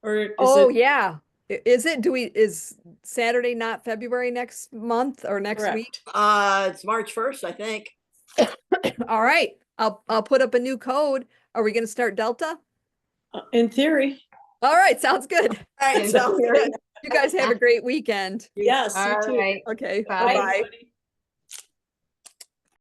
Or is Oh, it yeah. Is it, is Saturday not February next month or next week? correct? It's March 1st, I think. All right, I'll put up a new code. Are we gonna start Delta? In theory, All right, sounds good. All right, In sounds theory. good. You guys have a great weekend. yes, you All too. right. Okay, Bye. bye-bye. Everybody.